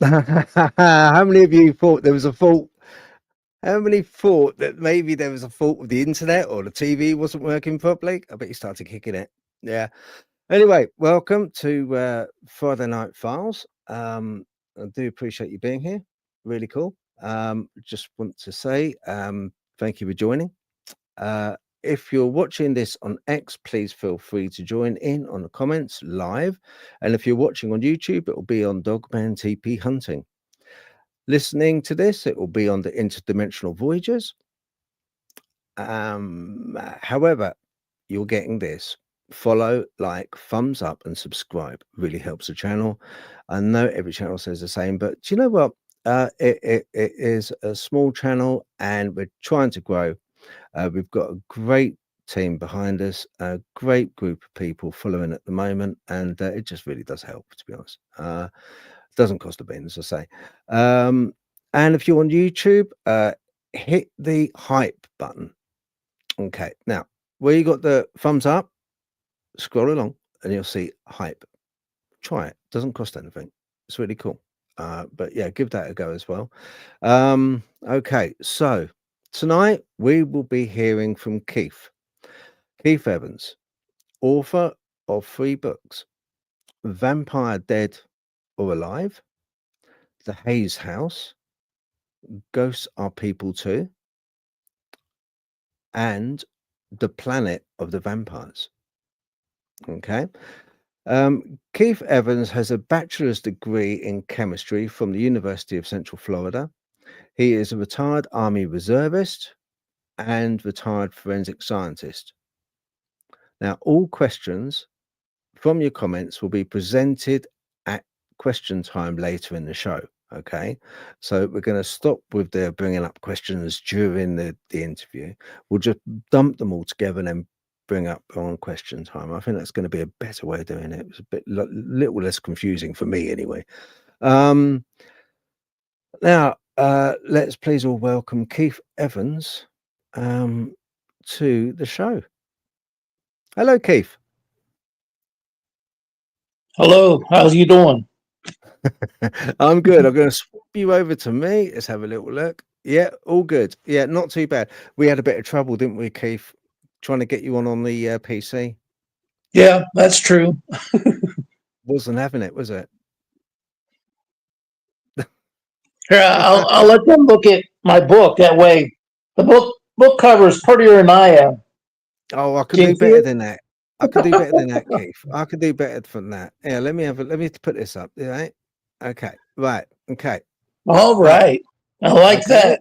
How many of you thought there was a fault? How many thought that maybe there was a fault with the internet or the TV wasn't working properly? I bet you started kicking it. Yeah. Anyway, welcome to Friday Night Files. I do appreciate you being here. Really cool. Just want to say thank you for joining. If you're watching this on X, please feel free to join in on the comments live. And if you're watching on YouTube, it will be on Dogman Teepee Hunting. Listening to this, it will be on the Interdimensional Voyages. However, you're getting this. Follow, like, thumbs up, and subscribe. Really helps the channel. I know every channel says the same, but do you know what? It is a small channel, and we're trying to grow. We've got a great team behind us, a great group of people following at the moment, and it just really does help, to be honest. It doesn't cost a bean, as I say. And if you're on YouTube, hit the hype button. Okay, now where you got the thumbs up, scroll along and you'll see hype. Try it, doesn't cost anything. It's really cool. But yeah, give that a go as well. Okay, so tonight we will be hearing from Keith Evans, author of 3 books: Vampire Dead or Alive, The Hayes House, Ghosts Are People Too, and The Planet of the Vampires. Okay. Keith Evans has a bachelor's degree in chemistry from the University of Central Florida. He is a retired Army Reservist and retired forensic scientist. Now, all questions from your comments will be presented at question time later in the show. Okay, so we're going to stop with the bringing up questions during the interview. We'll just dump them all together and then bring up on question time. I think that's going to be a better way of doing it. It was a little less confusing for me anyway. Now, let's please all welcome Keith Evans to the show. Hello, Keith. Hello, how's you doing? I'm good. I'm going to swap you over to me. Let's have a little look. Yeah, all good. Yeah, not too bad. We had a bit of trouble, didn't we, Keith, trying to get you on the PC? Yeah, that's true. Wasn't having it, was it? Here, I'll let them look at my book. That way, the book cover is prettier than I am. Oh, I could Can do you see better it? than that. I could do better than that, Keith. I could do better than that. Yeah, let me put this up. Right? Okay. Right. Okay. All right, I like Okay.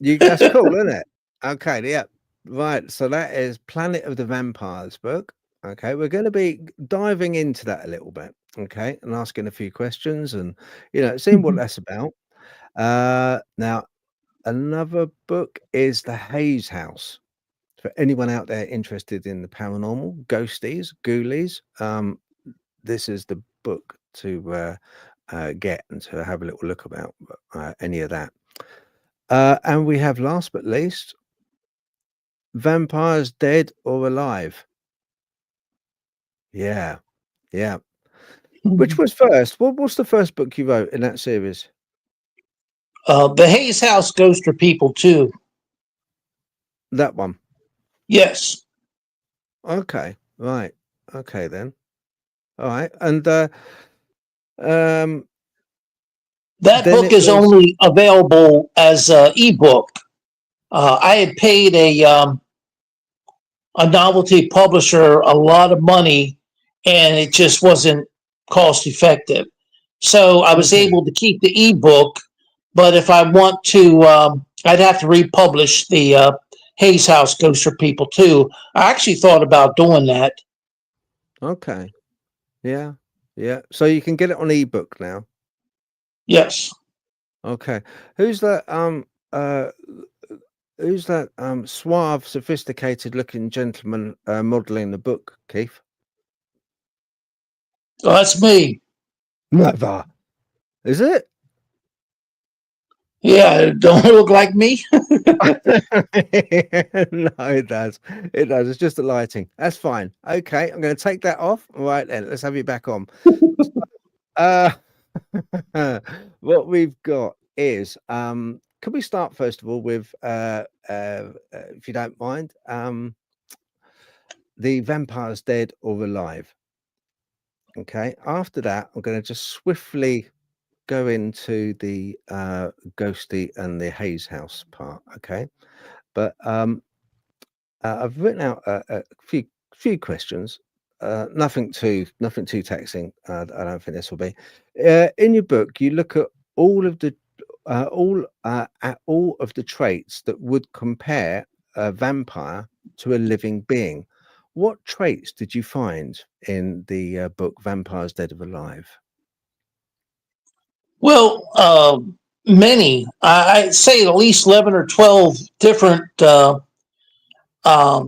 that. That's cool, isn't it? Okay, yeah. Right. So that is Planet of the Vampires book. Okay, we're going to be diving into that a little bit. Okay, and asking a few questions and seeing what that's about. Now another book is The Hayes House. For anyone out there interested in the paranormal, ghosties, ghoulies, this is the book to get and to have a little look about any of that. And we have, last but least, Vampires Dead or Alive. Yeah, yeah. Which was first? What's the first book you wrote in that series? The Hayes House Ghost for People too. That one. Yes. Okay, right. Okay then. All right, and That then book it is was. only available as an ebook. I had paid a novelty publisher a lot of money, and it just wasn't cost effective. So I was Okay. able to keep the ebook, but if I want to, I'd have to republish the Hayes House Ghost for People too. I actually thought about doing that. Okay. Yeah. Yeah. So you can get it on ebook now. Yes. Okay. Who's that? Uh, who's that? Suave, sophisticated-looking gentleman modeling the book, Keith? Oh, that's me. Never. Is it? Yeah, don't it look like me? No, it does. It does. It's just the lighting. That's fine. Okay, I'm going to take that off. All right then. Let's have you back on. Uh, What we've got is, can we start first of all with, if you don't mind, the vampire's dead or alive? Okay. After that, I'm going to just swiftly go into the ghosty and the Hayes house part. Okay. But I've written out a few questions. Nothing too taxing. I don't think this will be. In your book, you look at all of the at all of the traits that would compare a vampire to a living being. What traits did you find in the book Vampires Dead or Alive? Well, many. I'd say at least 11 or 12 different, more or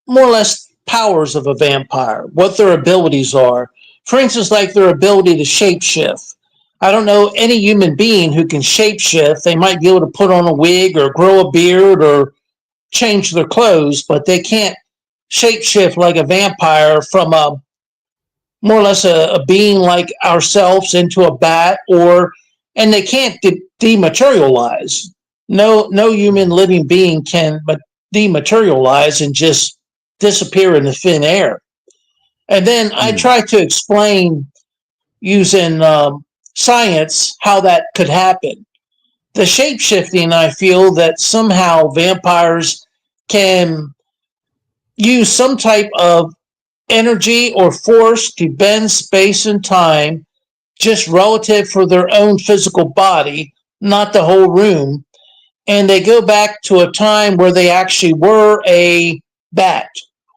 less, powers of a vampire, what their abilities are. For instance, like their ability to shapeshift. I don't know any human being who can shapeshift. They might be able to put on a wig or grow a beard or change their clothes, but they can't shapeshift like a vampire from a more or less a being like ourselves into a bat, or and they can't dematerialize. No human Mm, living being can but dematerialize and just disappear in the thin air. And then I mm, try to explain using science how that could happen. The shape shifting, I feel that somehow vampires can use some type of energy or force to bend space and time just relative for their own physical body, not the whole room. And they go back to a time where they actually were a bat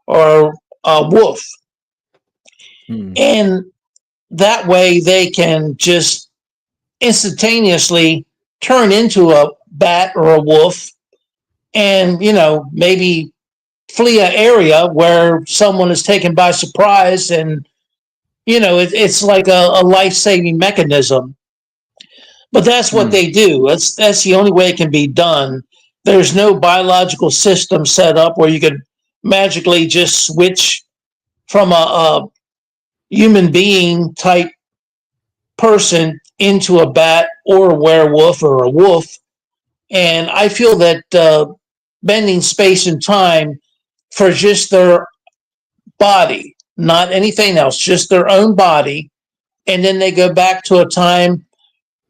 or a wolf. mm, And that way they can just instantaneously turn into a bat or a wolf and, maybe flee an area where someone is taken by surprise, and it's like a life-saving mechanism. But that's what mm, they do. That's the only way it can be done. There's no biological system set up where you could magically just switch from a human being type person into a bat or a werewolf or a wolf. And I feel that bending space and time for just their body, not anything else, just their own body, and then they go back to a time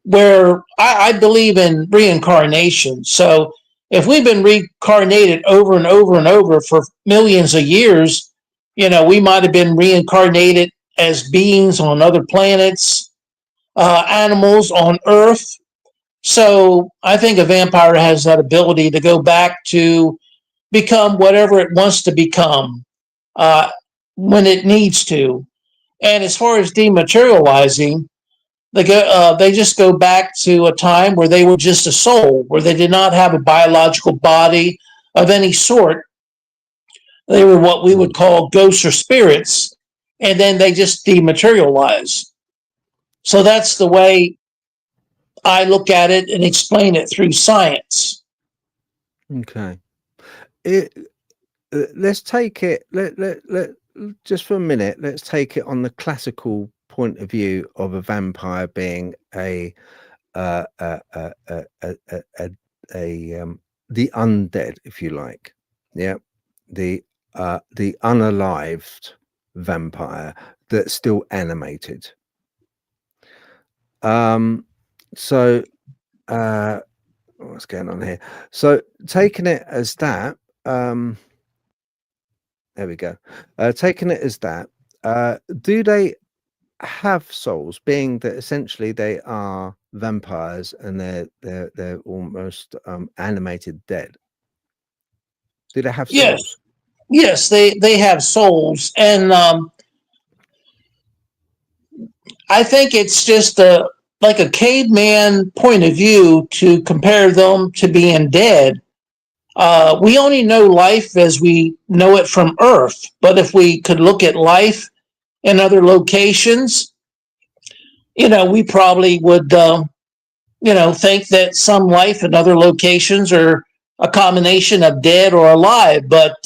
where I believe in reincarnation. So if we've been reincarnated over and over and over for millions of years, we might have been reincarnated as beings on other planets, animals on Earth. So I think a vampire has that ability to go back to become whatever it wants to become uh, when it needs to. And as far as dematerializing, they just go back to a time where they were just a soul, where they did not have a biological body of any sort. They were what we would mm. call ghosts or spirits, and then they just dematerialize. So that's the way I look at it and explain it through science. Okay. It, let's take it. Let just for a minute. Let's take it on the classical point of view of a vampire being a uh, uh, uh, uh, uh, uh, uh, the undead, if you like. Yeah, the unalived vampire that's still animated. Um, so what's going on here? So taking it as that, there we go. Taking it as that, do they have souls, being that essentially they are vampires and they're almost animated dead? Do they have Yes, souls? yes, they have souls, and I think it's just like a caveman point of view to compare them to being dead. We only know life as we know it from Earth, but if we could look at life in other locations, we probably would, think that some life in other locations are a combination of dead or alive. But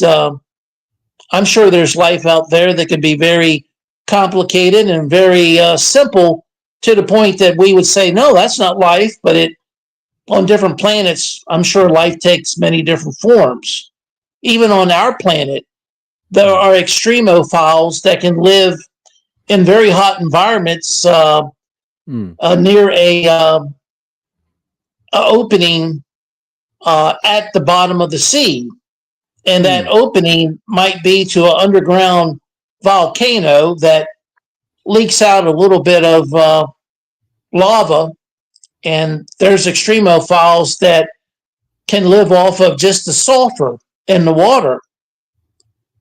I'm sure there's life out there that can be very complicated and very simple to the point that we would say, no, that's not life, but it on different planets, I'm sure life takes many different forms. Even on our planet, there are extremophiles that can live in very hot environments near a opening at the bottom of the sea. And that opening might be to an underground volcano that leaks out a little bit of lava. And there's extremophiles that can live off of just the sulfur in the water.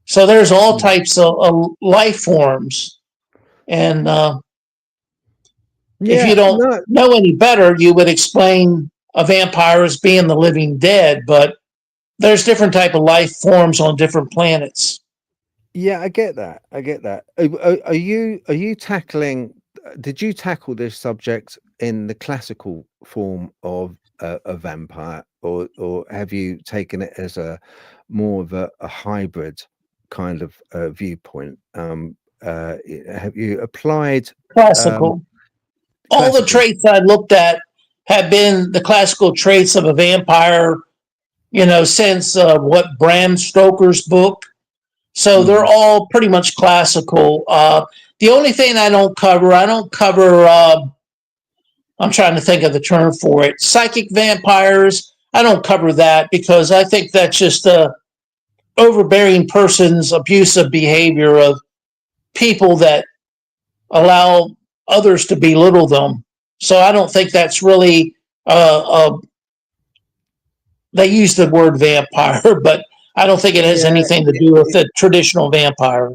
So there's all types of life forms. And if you don't know any better, you would explain a vampire as being the living dead, but there's different type of life forms on different planets. Yeah, I get that. I get that. Are you tackling? Did you tackle this subject in the classical form of a vampire, or have you taken it as a more of a hybrid kind of viewpoint? Have you applied Classical. All the traits I looked at have been the classical traits of a vampire, since what Bram Stoker's book. So they're all pretty much classical. The only thing I don't cover, I'm trying to think of the term for it, psychic vampires. I don't cover that because I think that's just a overbearing person's abusive behavior of people that allow others to belittle them. So I don't think that's really, they use the word vampire, but I don't think it has anything to do with the traditional vampire.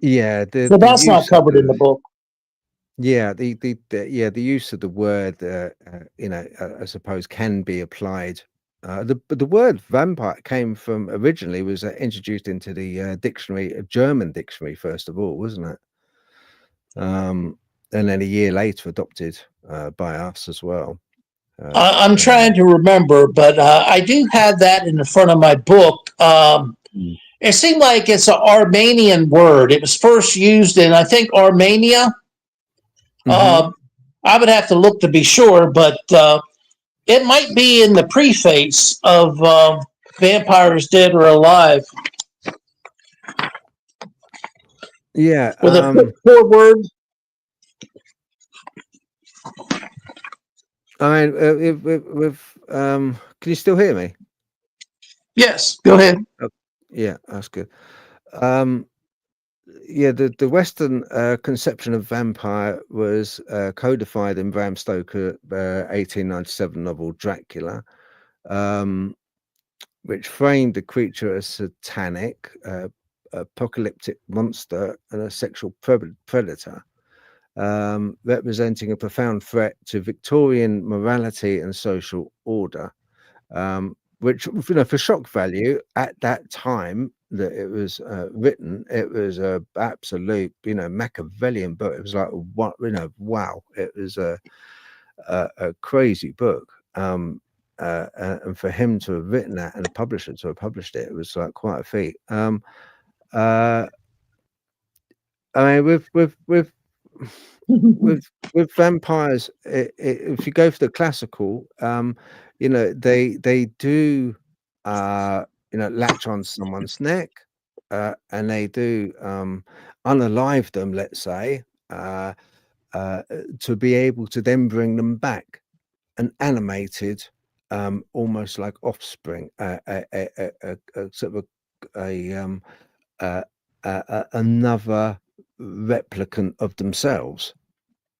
Yeah, so that's not covered in the book. Yeah, the use of the word, I suppose can be applied. The word vampire came from originally was introduced into the dictionary, a German dictionary first of all, wasn't it? And then a year later adopted by us as well. I'm trying to remember, but I do have that in the front of my book. It seemed like it's an Armenian word. It was first used in, I think, Armenia. I would have to look to be sure, but it might be in the preface of Vampires Dead or Alive. Yeah. With a foreword. I mean, can you still hear me? Yes, go ahead. Yeah, that's good. Yeah, the Western conception of vampire was codified in Bram Stoker 1897 novel Dracula, which framed the creature as satanic, apocalyptic monster and a sexual predator, representing a profound threat to Victorian morality and social order, which, for shock value at that time that it was written, it was a absolute, Machiavellian book. It was like, what, wow, it was a crazy book. And for him to have written that and a publisher to have published it, it was like quite a feat. I mean, with vampires, if you go for the classical, they do latch on someone's neck, and they do unalive them, let's say, to be able to then bring them back an animated, almost like offspring, a sort of another replicant of themselves.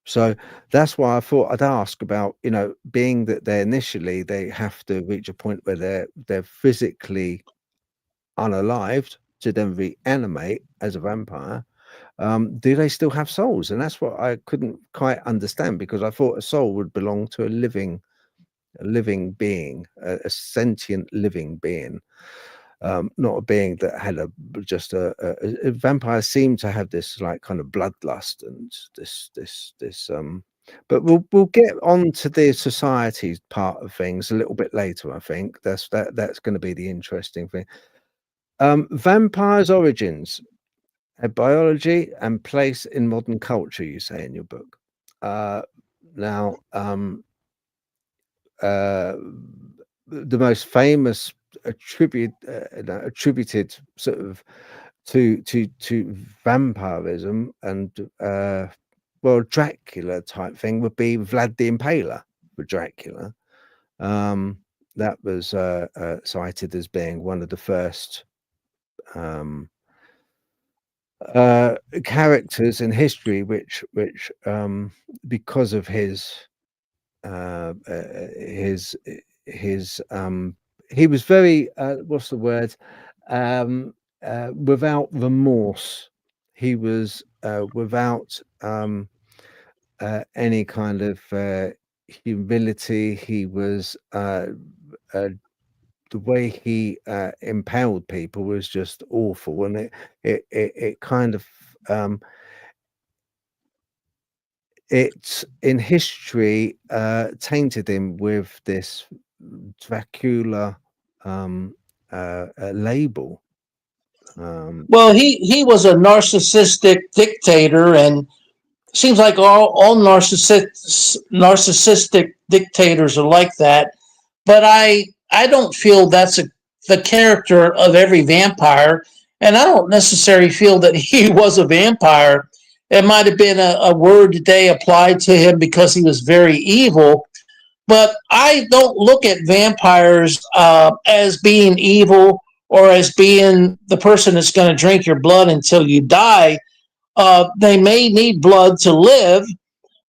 So that's why I thought I'd ask about, being that they have to reach a point where they're physically unalived to then reanimate as a vampire. Do they still have souls? And that's what I couldn't quite understand, because I thought a soul would belong to a living being, a sentient living being. Not a being that had a vampire seemed to have this like kind of bloodlust and this but we'll get on to the society part of things a little bit later. I think that's going to be the interesting thing. Vampires' origins, biology and place in modern culture, you say in your book. Uh, now, uh, the most famous attributed sort of to vampirism and well, Dracula type thing would be Vlad the Impaler for Dracula. That was cited as being one of the first um, characters in history, which because of uh, uh, his his he was very what's the word without remorse. He was without any kind of humility. He was uh, the way he impaled people was just awful, and it kind of it's in history tainted him with this Dracula label. Well, he was a narcissistic dictator, and seems like all narcissistic dictators are like that. But I don't feel that's the character of every vampire, and I don't necessarily feel that he was a vampire. It might have been a word today applied to him because he was very evil. But I don't look at vampires as being evil or as being the person that's going to drink your blood until you die. They may need blood to live,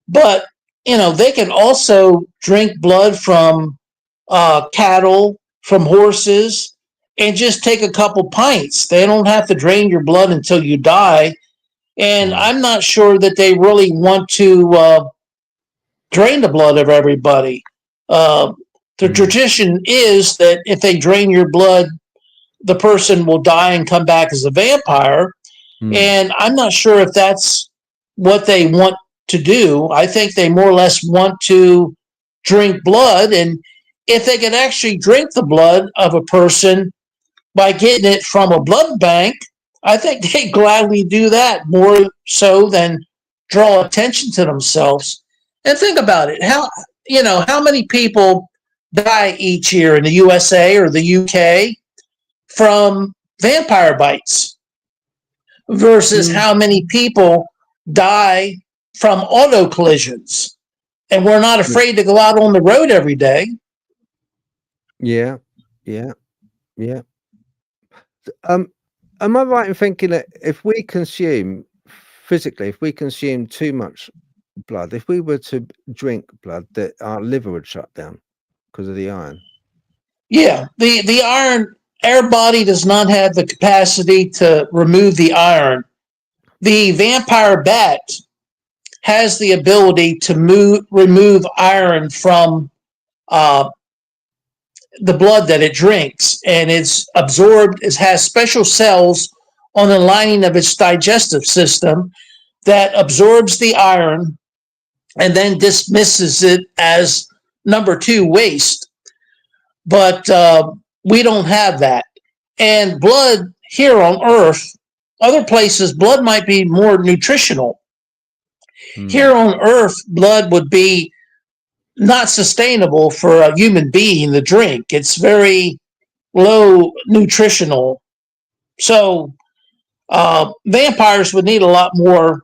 but they can also drink blood from cattle, from horses, and just take a couple pints. They don't have to drain your blood until you die. And Mm, I'm not sure that they really want to drain the blood of everybody. Uh, the mm, tradition is that if they drain your blood, the person will die and come back as a vampire. mm, And I'm not sure if that's what they want to do. I think they more or less want to drink blood. And if they can actually drink the blood of a person by getting it from a blood bank, I think they gladly do that more so than draw attention to themselves. And think about it. How many people die each year in the USA or the UK from vampire bites versus mm. how many people die from auto collisions. And we're not Yeah, afraid to go out on the road every day. yeah, yeah, yeah. Um, am I right in thinking that if we consume physically, if we consume too much blood, if we were to drink blood, that our liver would shut down because of the iron? Yeah, the iron, our body does not have the capacity to remove the iron. The vampire bat has the ability to remove iron from uh, the blood that it drinks, and it's absorbed. It has special cells on the lining of its digestive system that absorbs the iron and then dismisses it as number two waste. But we don't have that. And blood here on Earth, other places, blood might be more nutritional. Mm, Here on Earth, blood would be not sustainable for a human being to drink. It's very low nutritional. So vampires would need a lot more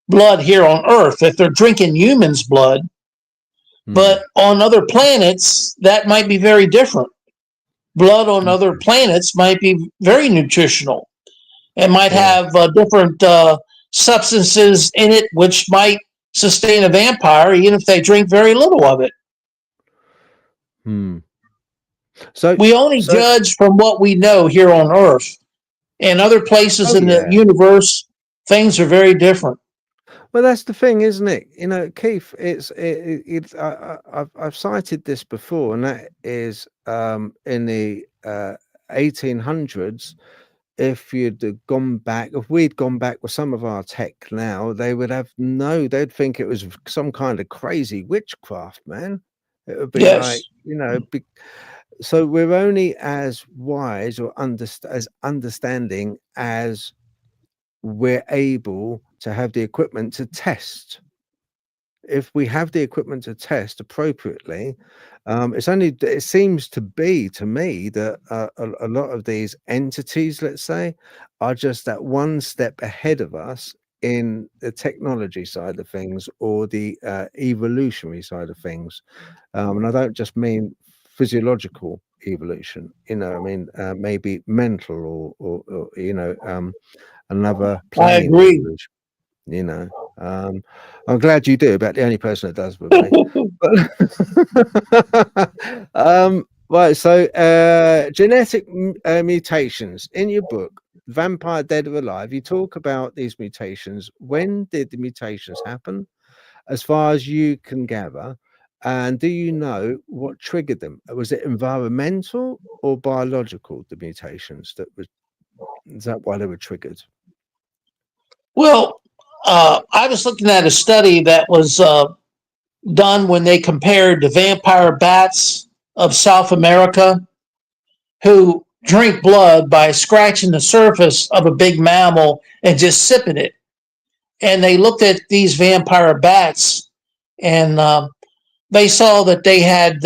blood here on Earth if they're drinking humans' blood. mm, But on other planets, that might be very different. Blood on other mm, planets might be very nutritional and might yeah. have different substances in it which might sustain a vampire even if they drink very little of it. Mm. So, We only so, judge from what we know here on Earth. And other places oh in the yeah. universe, things are very different. Well, that's the thing, isn't it? You know, Keith, it's I've cited this before, and that is in the 1800s. If you'd have gone back, if we'd gone back with some of our tech now, they would have no, they'd think it was some kind of crazy witchcraft, man. It would be Yes. like, so we're only as wise or as understanding as we're able to have the equipment to test. if we have the equipment to test appropriately, it seems to be to me that a lot of these entities, let's say, are just that one step ahead of us in the technology side of things or the evolutionary side of things. And I don't just mean physiological evolution, I mean maybe mental or another I plane agree. evolution. You know, um, I'm glad you do. About the only person that does with me. But right. So, genetic mutations in your book, Vampire Dead or Alive. You talk about these mutations. When did the mutations happen, as far as you can gather? And do you know what triggered them? Was it environmental or biological? The mutations that was is that why they were triggered? Well, I was looking at a study that was done when they compared the vampire bats of South America who drink blood by scratching the surface of a big mammal and just sipping it. And they looked at these vampire bats, and they saw that they had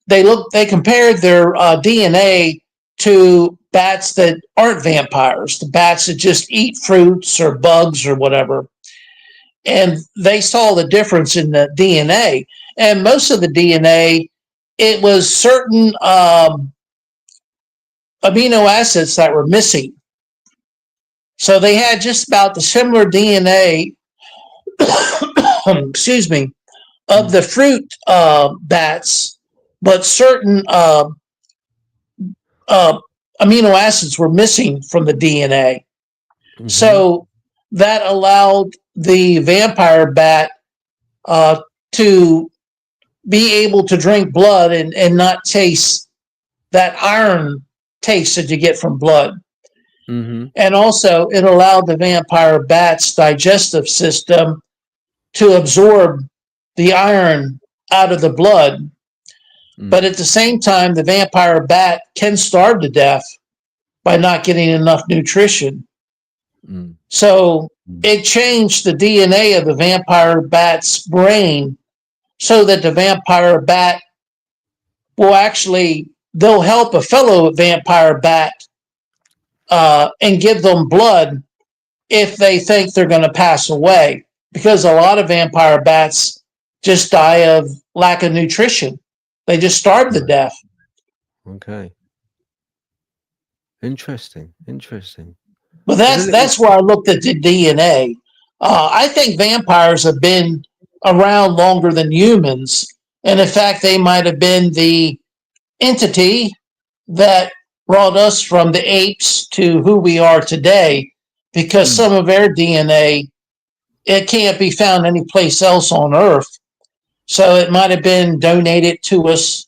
they compared their DNA to bats that aren't vampires, the bats that just eat fruits or bugs or whatever. And they saw the difference in the DNA. And most of the DNA, it was certain amino acids that were missing. So they had just about the similar DNA, excuse me, of Mm, the fruit bats, but certain uh, amino acids were missing from the DNA. mm-hmm, So that allowed the vampire bat uh, to be able to drink blood and not taste that iron taste that you get from blood. mm-hmm, And also, it allowed the vampire bat's digestive system to absorb the iron out of the blood. But mm, at the same time, the vampire bat can starve to death by not getting enough nutrition. mm, So mm, it changed the DNA of the vampire bat's brain so that the vampire bat will actually, they'll help a fellow vampire bat and give them blood if they think they're going to pass away. Because a lot of vampire bats just die of lack of nutrition. They just starve to mm. death. Okay. Interesting. Interesting. But There's a little. that's where I looked at the DNA. I think vampires have been around longer than humans, and in fact, they might have been the entity that brought us from the apes to who we are today, because Mm, some of their DNA it can't be found anyplace else on Earth. So it might have been donated to us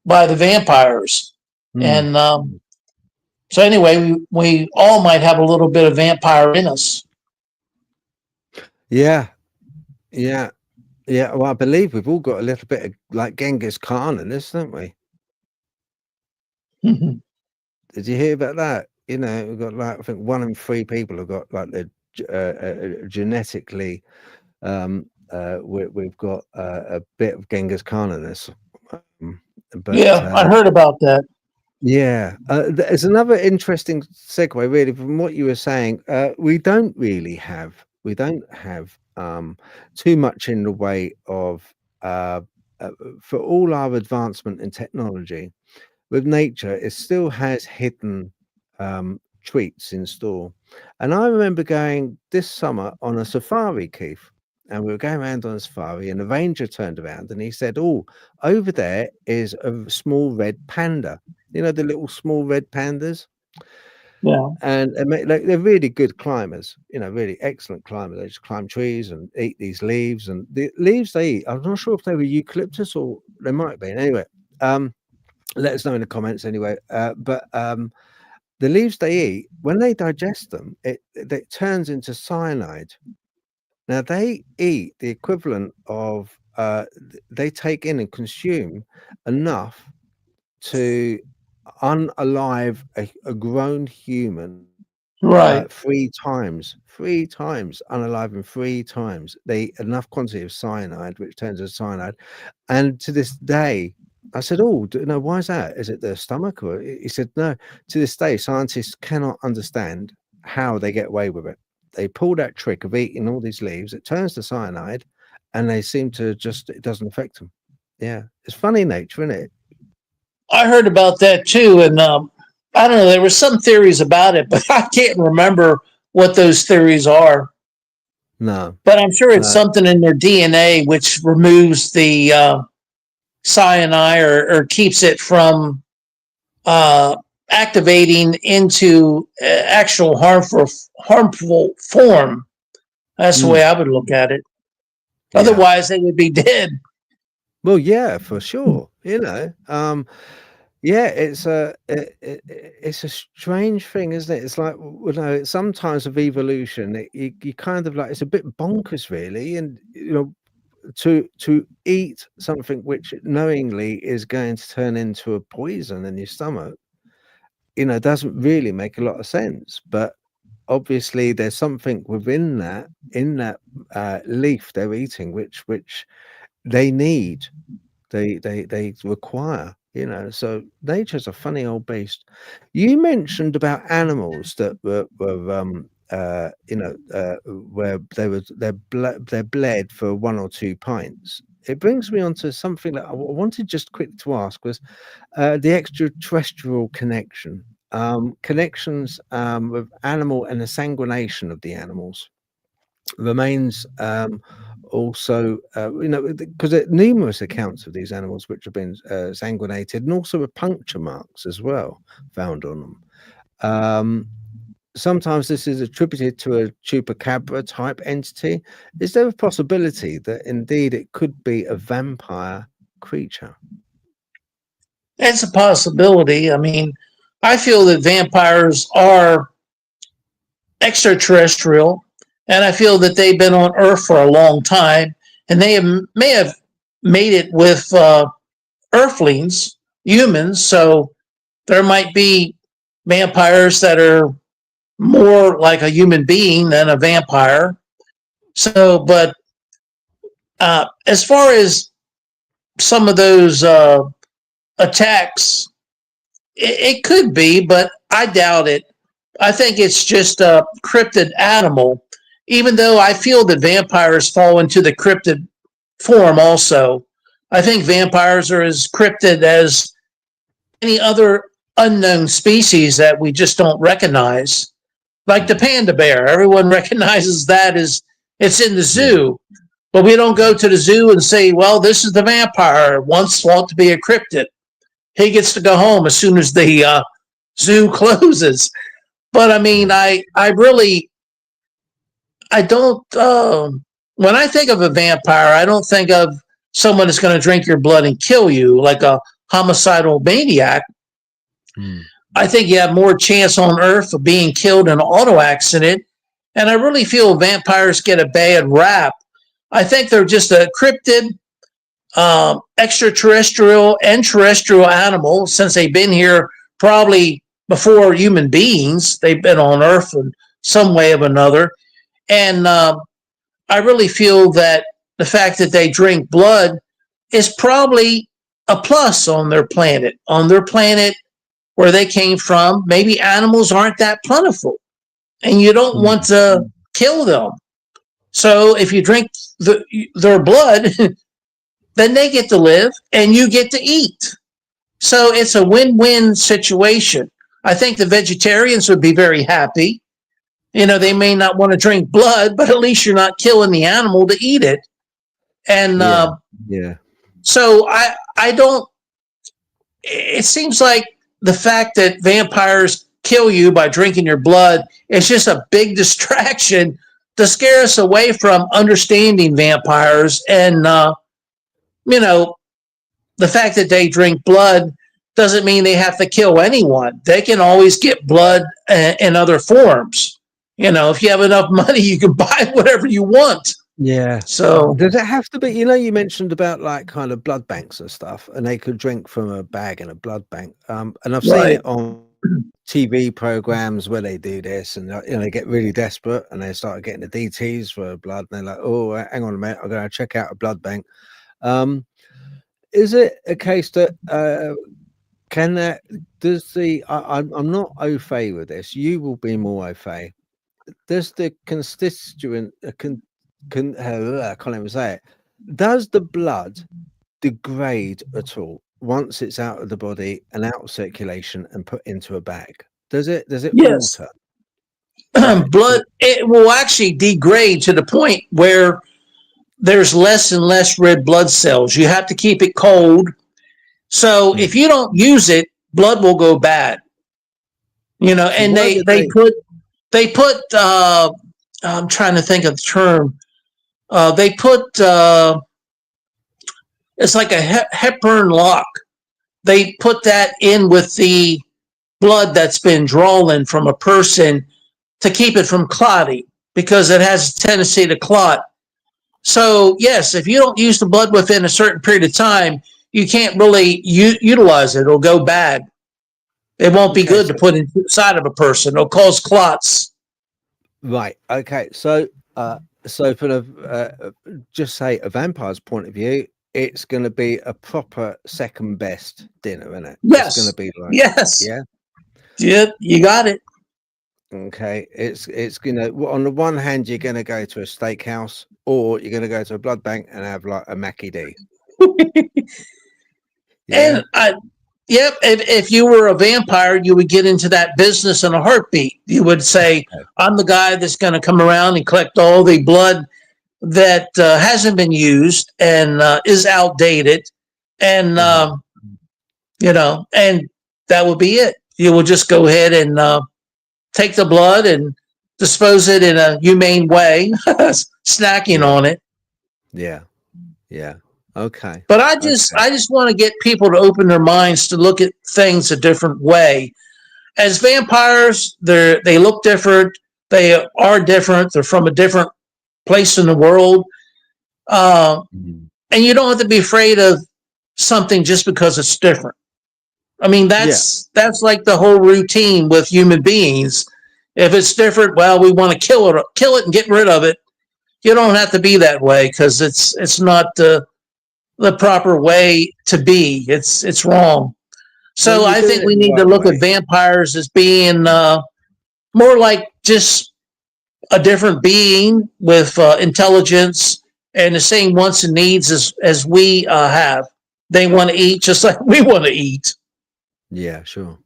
by the vampires, mm. and so anyway, we all might have a little bit of vampire in us. Yeah. Yeah. Yeah. Well, I believe we've all got a little bit of like Genghis Khan in this, don't we? Did you hear about that? We've got like I think 1 in 3 people have got like genetically we've got a bit of Genghis Khan in us. Um, but Yeah, I heard about that. Yeah, there's another interesting segue, really, from what you were saying. We don't have too much in the way of for all our advancement in technology. With nature, it still has hidden treats in store. And I remember going this summer on a safari, Keith, and we were going around on a safari, and the ranger turned around and he said, "Oh, over there is a small red panda. You know the little small red pandas, Yeah. and like, they're really good climbers. Really excellent climbers. They just climb trees and eat these leaves, and the leaves they eat. I'm not sure if they were eucalyptus or they might have been. Anyway, let us know in the comments anyway. But the leaves they eat, when they digest them, it turns into cyanide. Now they eat the equivalent of they take in and consume enough to unalive a grown human Right. 3 times, 3 times, unaliving 3 times. They enough quantity of cyanide, which turns into cyanide. And to this day, I said, "Oh, no, why is that? Is it the stomach?" Or he said, "No." To this day, scientists cannot understand how they get away with it. They pull that trick of eating all these leaves. It turns to cyanide, and they seem to just it doesn't affect them. Yeah, it's funny nature, isn't it? I heard about that too, and I don't know. There were some theories about it, but I can't remember what those theories are. No, But I'm sure it's no. something in their DNA which removes the cyanide or keeps it from uh, activating into actual harmful form. That's the way Mm, I would look at it. yeah. Otherwise, they would be dead. Well, yeah, for sure. Yeah, it's a strange thing, isn't it? It's like, sometimes with evolution, you kind of like it's a bit bonkers, really, and to eat something which knowingly is going to turn into a poison in your stomach, doesn't really make a lot of sense. But obviously, there's something within that in that leaf they're eating, which they need. They require, so nature's a funny old beast. You mentioned about animals that where they're bled for 1 or 2 pints. It brings me on to something that I wanted just quick to ask was the extraterrestrial connection. Connections with animal and the sanguination of the animals remains also, because there are numerous accounts of these animals which have been sanguinated, and also with puncture marks as well found on them. Um, Sometimes this is attributed to a chupacabra type entity. Is there a possibility that indeed it could be a vampire creature? That's a possibility. I mean, I feel that vampires are extraterrestrial, and I feel that they've been on Earth for a long time, and may have made it with Earthlings, humans. So there might be vampires that are more like a human being than a vampire. So, but as far as some of those attacks, it could be, but I doubt it. I think it's just a cryptid animal, even though I feel that vampires fall into the cryptid form also. I think vampires are as cryptid as any other unknown species that we just don't recognize. Like the Mhm. panda bear, everyone recognizes that as it's in the Yeah. zoo, but we don't go to the zoo and say, well, this is the vampire, once thought to be a cryptid. He gets to go home as soon as the zoo closes. But I mean, Yeah. I really, I don't, when I think of a vampire, I don't think of someone that's going to drink your blood and kill you like a homicidal maniac. Mm. I think you have more chance on Earth of being killed in an auto accident. And I really feel vampires get a bad rap. I think they're just a cryptid, extraterrestrial and terrestrial animal since they've been here probably before human beings. They've been on Earth in some way of another. And I really feel that the fact that they drink blood is probably a plus on their planet. On their planet where they came from, maybe animals aren't that plentiful and you don't want Mm. to kill them. So if you drink their blood, then they get to live and you get to eat. So it's a win-win situation. I think the vegetarians would be very happy. They may not want to drink blood, but at least you're not killing the animal to eat it. And Yeah. Yeah. so I don't. It seems like the fact that vampires kill you by drinking your blood is just a big distraction to scare us away from understanding vampires. And you know, the fact that they drink blood doesn't mean they have to kill anyone. They can always get blood in other forms. If you have enough money, you can buy whatever you want. Yeah. So, Does it have to be, you mentioned about like kind of blood banks and stuff, and they could drink from a bag in a blood bank. And I've seen right. it on TV programs where they do this, and they get really desperate and they start getting the DTs for blood, and they're like, "Oh, hang on a minute, I'm going to check out a blood bank." Um, is it a case that can that does the I'm not au fait with this. You will be more au fait. Does the constituent I can't even say it. Does the blood degrade at all once it's out of the body and out of circulation and put into a bag? Does it Yes. alter? Right. So, Blood, it will actually degrade to the point where there's less and less red blood cells. You have to keep it cold. So if you don't use it, blood will go bad. You know, so and why would they put I'm trying to think of the term. They put it's like a heparin lock. They put that in with the blood that's been drawn from a person to keep it from clotting because it has a tendency to clot. So yes, if you don't use the blood within a certain period of time, you can't really utilize it. It'll go bad. It won't be okay? good to put inside of a person. It'll cause clots. Right. Okay. So for the just say a vampire's point of view, it's going to be a proper second best dinner, isn't it? It's going Yes. to be like, Yes. yeah. Yep. You got it. Okay. It's gonna on the one hand you're going to go to a steakhouse, or you're going to go to a blood bank and have like a Mackie D. Yeah. And yep, if you were a vampire, you would get into that business in a heartbeat. You would say, I'm the guy that's going to come around and collect all the blood that hasn't been used and is outdated. And, and that would be it. You will just go ahead and take the blood and dispose it in a humane way, snacking on it. Yeah. Yeah. Okay. But I just want to get people to open their minds to look at things a different way. As vampires, they look different. They are different. They're from a different place in the world, and you don't have to be afraid of something just because it's different. I mean, that's like the whole routine with human beings. If it's different, well, we want to kill it, and get rid of it. You don't have to be that way because it's not the proper way to be. It's wrong. So I think we need to look at vampires as being more like just a different being with intelligence and the same wants and needs as we have. They want to eat just like we want to eat. Yeah, sure.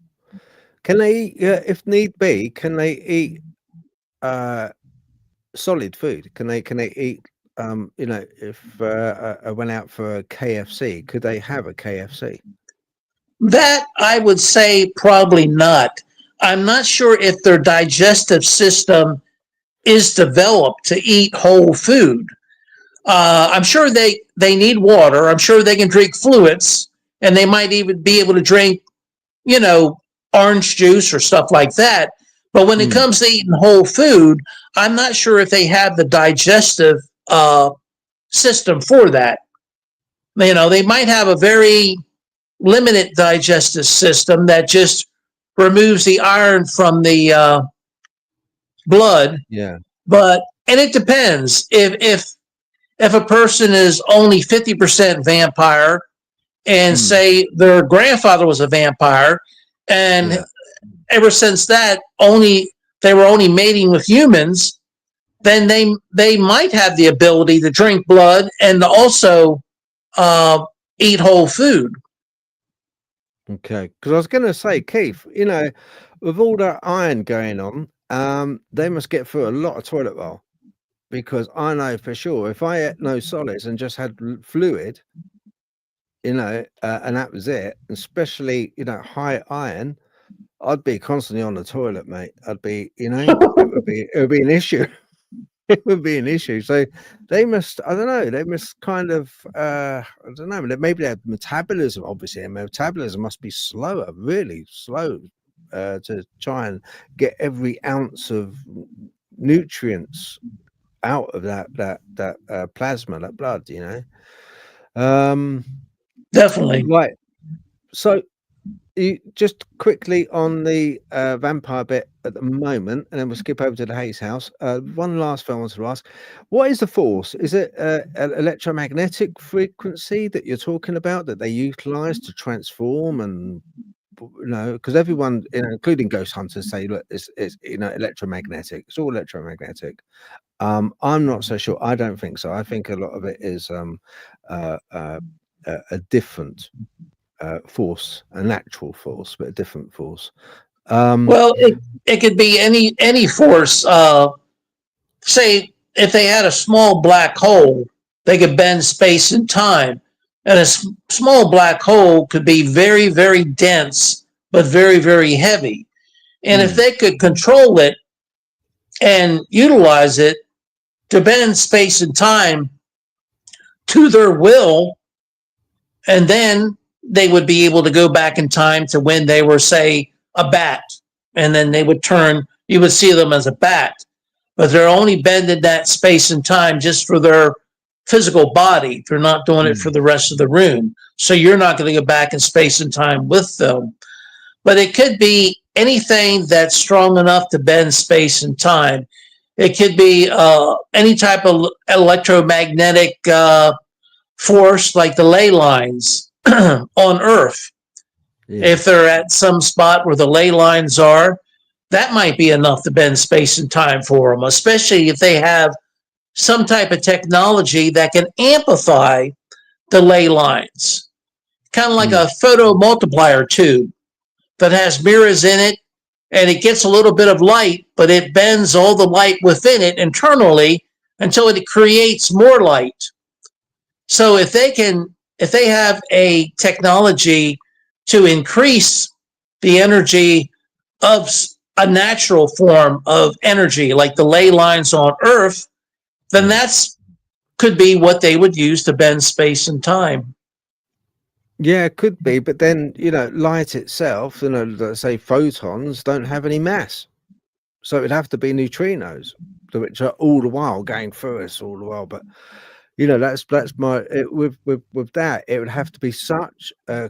Can they eat, if need be? Can they eat solid food? Can they eat? If I went out for a KFC, could they have a KFC? That I would say probably not. I'm not sure if their digestive system is developed to eat whole food. I'm sure they need water. I'm sure they can drink fluids, and they might even be able to drink, orange juice or stuff like that. But when it comes to eating whole food, I'm not sure if they have the digestive system for that. They might have a very limited digestive system that just removes the iron from the blood. Yeah. And it depends. If a person is only 50% vampire and say their grandfather was a vampire, and ever since that they were only mating with humans, then they might have the ability to drink blood and also eat whole food. Okay, because I was going to say, Keith, with all that iron going on, they must get through a lot of toilet roll, because I know for sure if I ate no solids and just had fluid, and that was it, especially high iron, I'd be constantly on the toilet, mate. I'd be, it would be an issue. It would be an issue. So they must, I don't know, they must kind of, I don't know, maybe their metabolism, obviously, their metabolism must be slower, really slow, to try and get every ounce of nutrients out of that plasma, that blood, Definitely. Right. So you just quickly on the vampire bit at the moment, and then we'll skip over to the Hayes house. One last thing I want to ask: what is the force? Is it an electromagnetic frequency that you're talking about that they utilize to transform and because everyone, including ghost hunters, say, look, it's electromagnetic. It's all electromagnetic. I'm not so sure. I don't think so. I think a lot of it is a different force, a natural force, but a different force. Well, it could be any force. Say if they had a small black hole, they could bend space and time, and a small black hole could be very, very dense, but very, very heavy. And if they could control it and utilize it to bend space and time to their will, and then they would be able to go back in time to when they were, say, a bat, and then they would turn, you would see them as a bat, but they're only bending that space and time just for their physical body. They're not doing it for the rest of the room. So you're not going to go back in space and time with them. But it could be anything that's strong enough to bend space and time. It could be any type of electromagnetic force, like the ley lines on Earth. Yeah. If they're at some spot where the ley lines are, that might be enough to bend space and time for them, especially if they have some type of technology that can amplify the ley lines. Kind of like a photo multiplier tube that has mirrors in it, and it gets a little bit of light, but it bends all the light within it internally until it creates more light. So if they have a technology to increase the energy of a natural form of energy, like the ley lines on Earth, then that's could be what they would use to bend space and time. Yeah, it could be, but then light itself, let's say photons, don't have any mass, so it'd have to be neutrinos, which are all the while going through us all the while. But that's my with that, it would have to be such a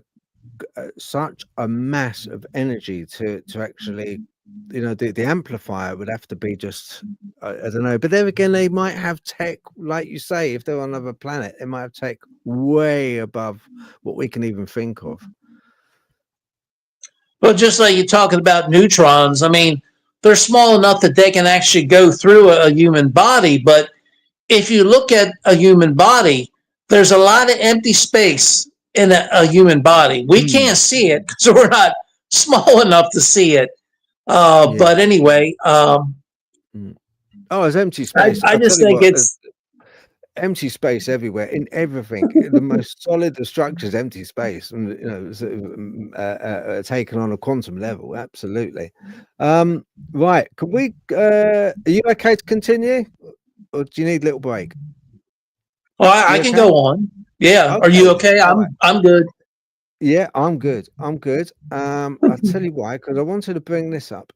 mass of energy to actually, the amplifier would have to be just I don't know. But then again, they might have tech, like you say, if they're on another planet, they might have tech way above what we can even think of. Well, just like you're talking about neutrons, I mean, they're small enough that they can actually go through a human body. But if you look at a human body, there's a lot of empty space in a human body. We can't see it because we're not small enough to see it. But anyway, it's empty space. I just think it's empty space everywhere in everything. The most solid of structures, empty space, and taken on a quantum level. Absolutely. Right? Can we? Are you okay to continue, or do you need a little break? Well, I can go on. Yeah. Okay. Are you okay? I'm good. Yeah, I'm good. I'm good. I'll tell you why, because I wanted to bring this up.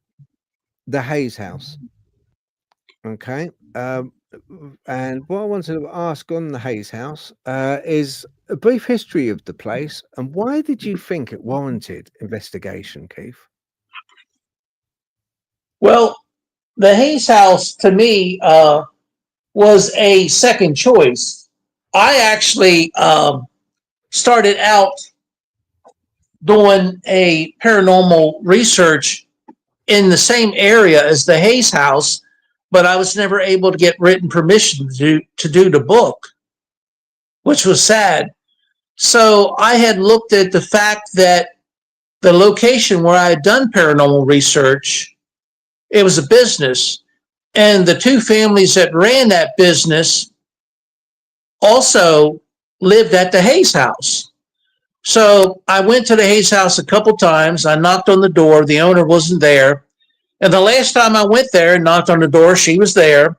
The Hayes house. Okay. And what I wanted to ask on the Hayes house is a brief history of the place, and why did you think it warranted investigation, Keith? Well, the Hayes house to me was a second choice. I actually started out doing a paranormal research in the same area as the Hayes house, but I was never able to get written permission to do the book, which was sad. So I had looked at the fact that the location where I had done paranormal research, it was a business, and the two families that ran that business also lived at the Hayes house. So I went to the Hayes house a couple times. I knocked on the door. The owner wasn't there. And the last time I went there and knocked on the door, she was there.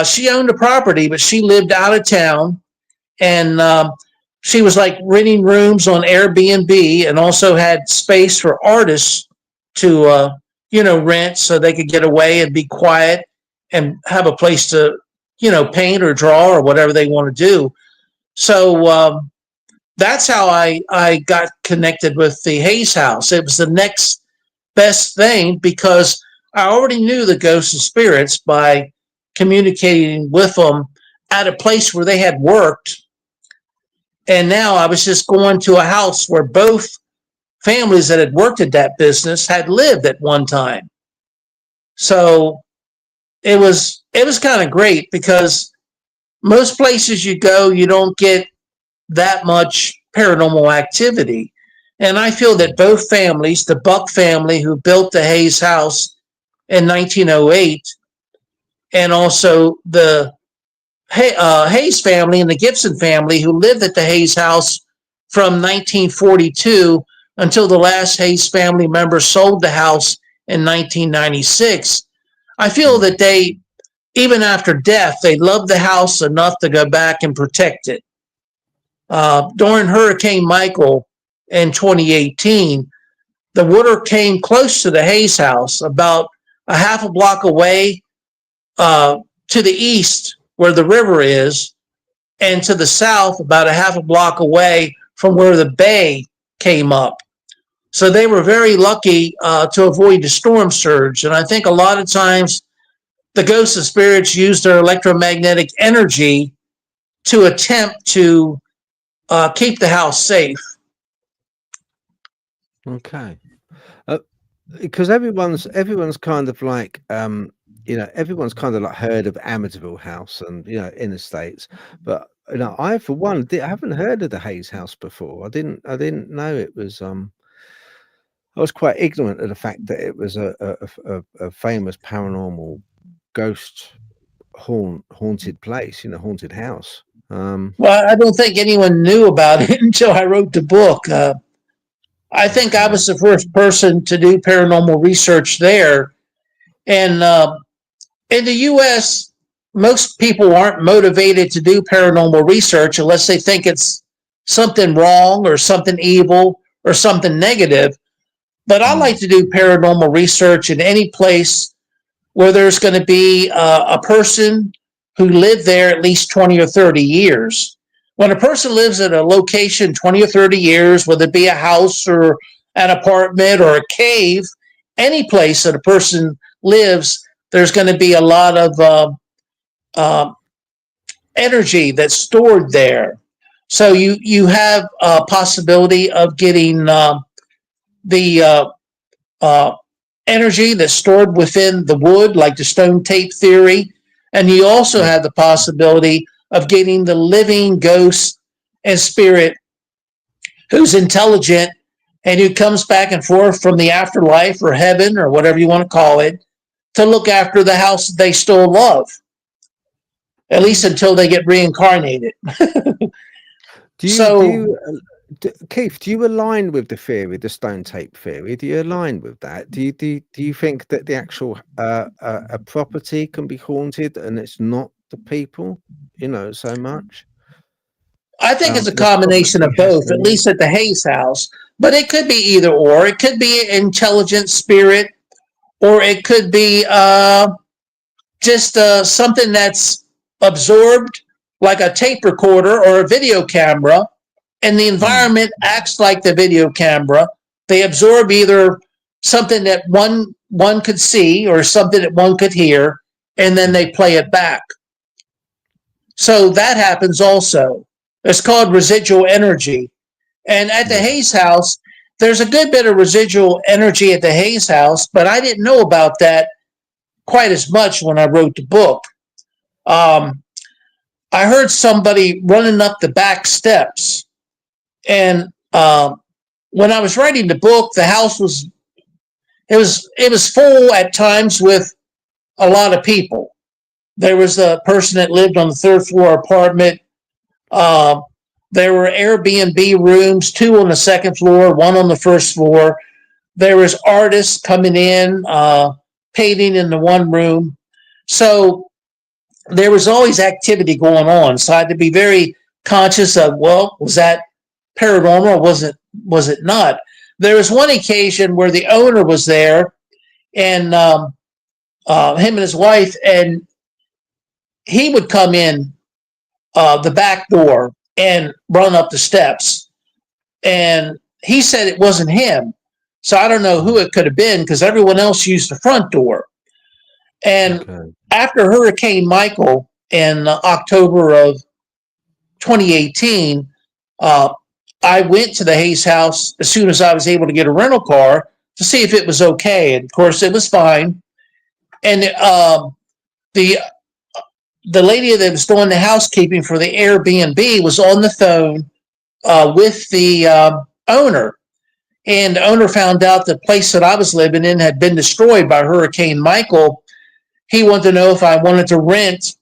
She owned a property, but she lived out of town. And she was like renting rooms on Airbnb, and also had space for artists to, rent so they could get away and be quiet and have a place to, paint or draw or whatever they want to do. So that's how I got connected with the Hayes house. It was the next best thing because I already knew the ghosts and spirits by communicating with them at a place where they had worked. And now I was just going to a house where both families that had worked at that business had lived at one time. So it was kind of great because most places you go, you don't get that much paranormal activity. And I feel that both families, the Buck family who built the Hayes house in 1908, and also the Hayes family and the Gibson family who lived at the Hayes house from 1942 until the last Hayes family member sold the house in 1996. I feel that they, even after death, they loved the house enough to go back and protect it. During Hurricane Michael in 2018, the water came close to the Hayes house, about a half a block away to the east where the river is, and to the south, about a half a block away from where the bay came up. So they were very lucky to avoid the storm surge. And I think a lot of times the ghosts and spirits use their electromagnetic energy to attempt to keep the house safe. Okay. Because everyone's kind of like everyone's kind of like heard of Amityville House and inner states, but I for one I haven't heard of the Hayes House before. I didn't know it was. I was quite ignorant of the fact that it was a famous paranormal ghost haunted place, haunted house. Well, I don't think anyone knew about it until I wrote the book. I think I was the first person to do paranormal research there. And in the U.S., most people aren't motivated to do paranormal research unless they think it's something wrong or something evil or something negative. But I like to do paranormal research in any place where there's going to be a person who lived there at least 20 or 30 years. When a person lives at a location 20 or 30 years, whether it be a house or an apartment or a cave, any place that a person lives, there's going to be a lot of energy that's stored there. So you have a possibility of getting the energy that's stored within the wood, like the stone tape theory. And you also have the possibility of getting the living ghost and spirit who's intelligent and who comes back and forth from the afterlife or heaven or whatever you want to call it to look after the house that they still love, at least until they get reincarnated. Keith, do you align with the theory, the stone tape theory? Do you align with that? Do you think that the actual a property can be haunted and it's not the people, so much? I think it's a combination of both, at least at the Hayes house. But it could be either or. It could be an intelligent spirit, or it could be just something that's absorbed, like a tape recorder or a video camera, and the environment acts like the video camera. They absorb either something that one could see or something that one could hear, and then they play it back. So that happens also. It's called residual energy. And at the Hayes house, there's a good bit of residual energy at the Hayes house, but I didn't know about that quite as much when I wrote the book. I heard somebody running up the back steps. And when I was writing the book, the house was full at times with a lot of people. There was a person that lived on the third floor apartment. There were Airbnb rooms, 2 on the second floor, 1 on the first floor. There was artists coming in, painting in the one room. So there was always activity going on. So I had to be very conscious of, well, was that paranormal or was it not? There was one occasion where the owner was there, and him and his wife, and he would come in the back door and run up the steps. and he said it wasn't him. So I don't know who it could have been because everyone else used the front door. And Okay. after Hurricane Michael in October of 2018, uh, I went to the Hayes house as soon as I was able to get a rental car to see if it was okay. And of course, it was fine. And the the lady that was doing the housekeeping for the Airbnb was on the phone with the owner. And the owner found out the place that I was living in had been destroyed by Hurricane Michael. He wanted to know if I wanted to rent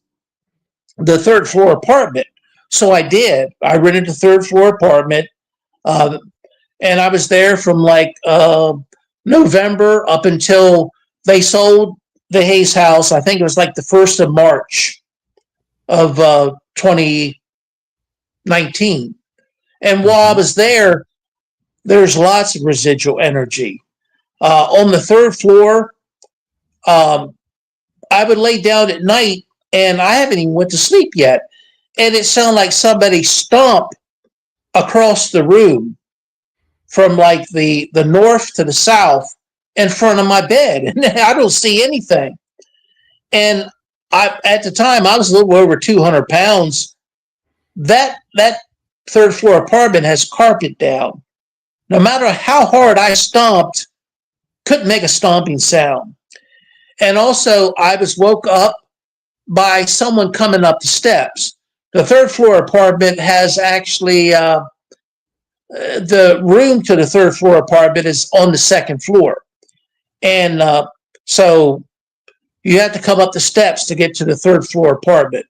the third floor apartment. So I did. I rented the third floor apartment. Uh, and I was there from like November up until they sold the Hayes house. I think it was like the 1st of March of 2019. And while I was there, there's lots of residual energy. On the third floor, um, I would lay down at night and I haven't even went to sleep yet. And it sounded like somebody stomped across the room from like the north to the south in front of my bed. And I don't see anything. And at the time, I was a little over 200 pounds. That third floor apartment has carpet down. No matter how hard I stomped, couldn't make a stomping sound. And also, I was woke up by someone coming up the steps. The third floor apartment has actually the room to the third floor apartment is on the second floor, and so you have to come up the steps to get to the third floor apartment.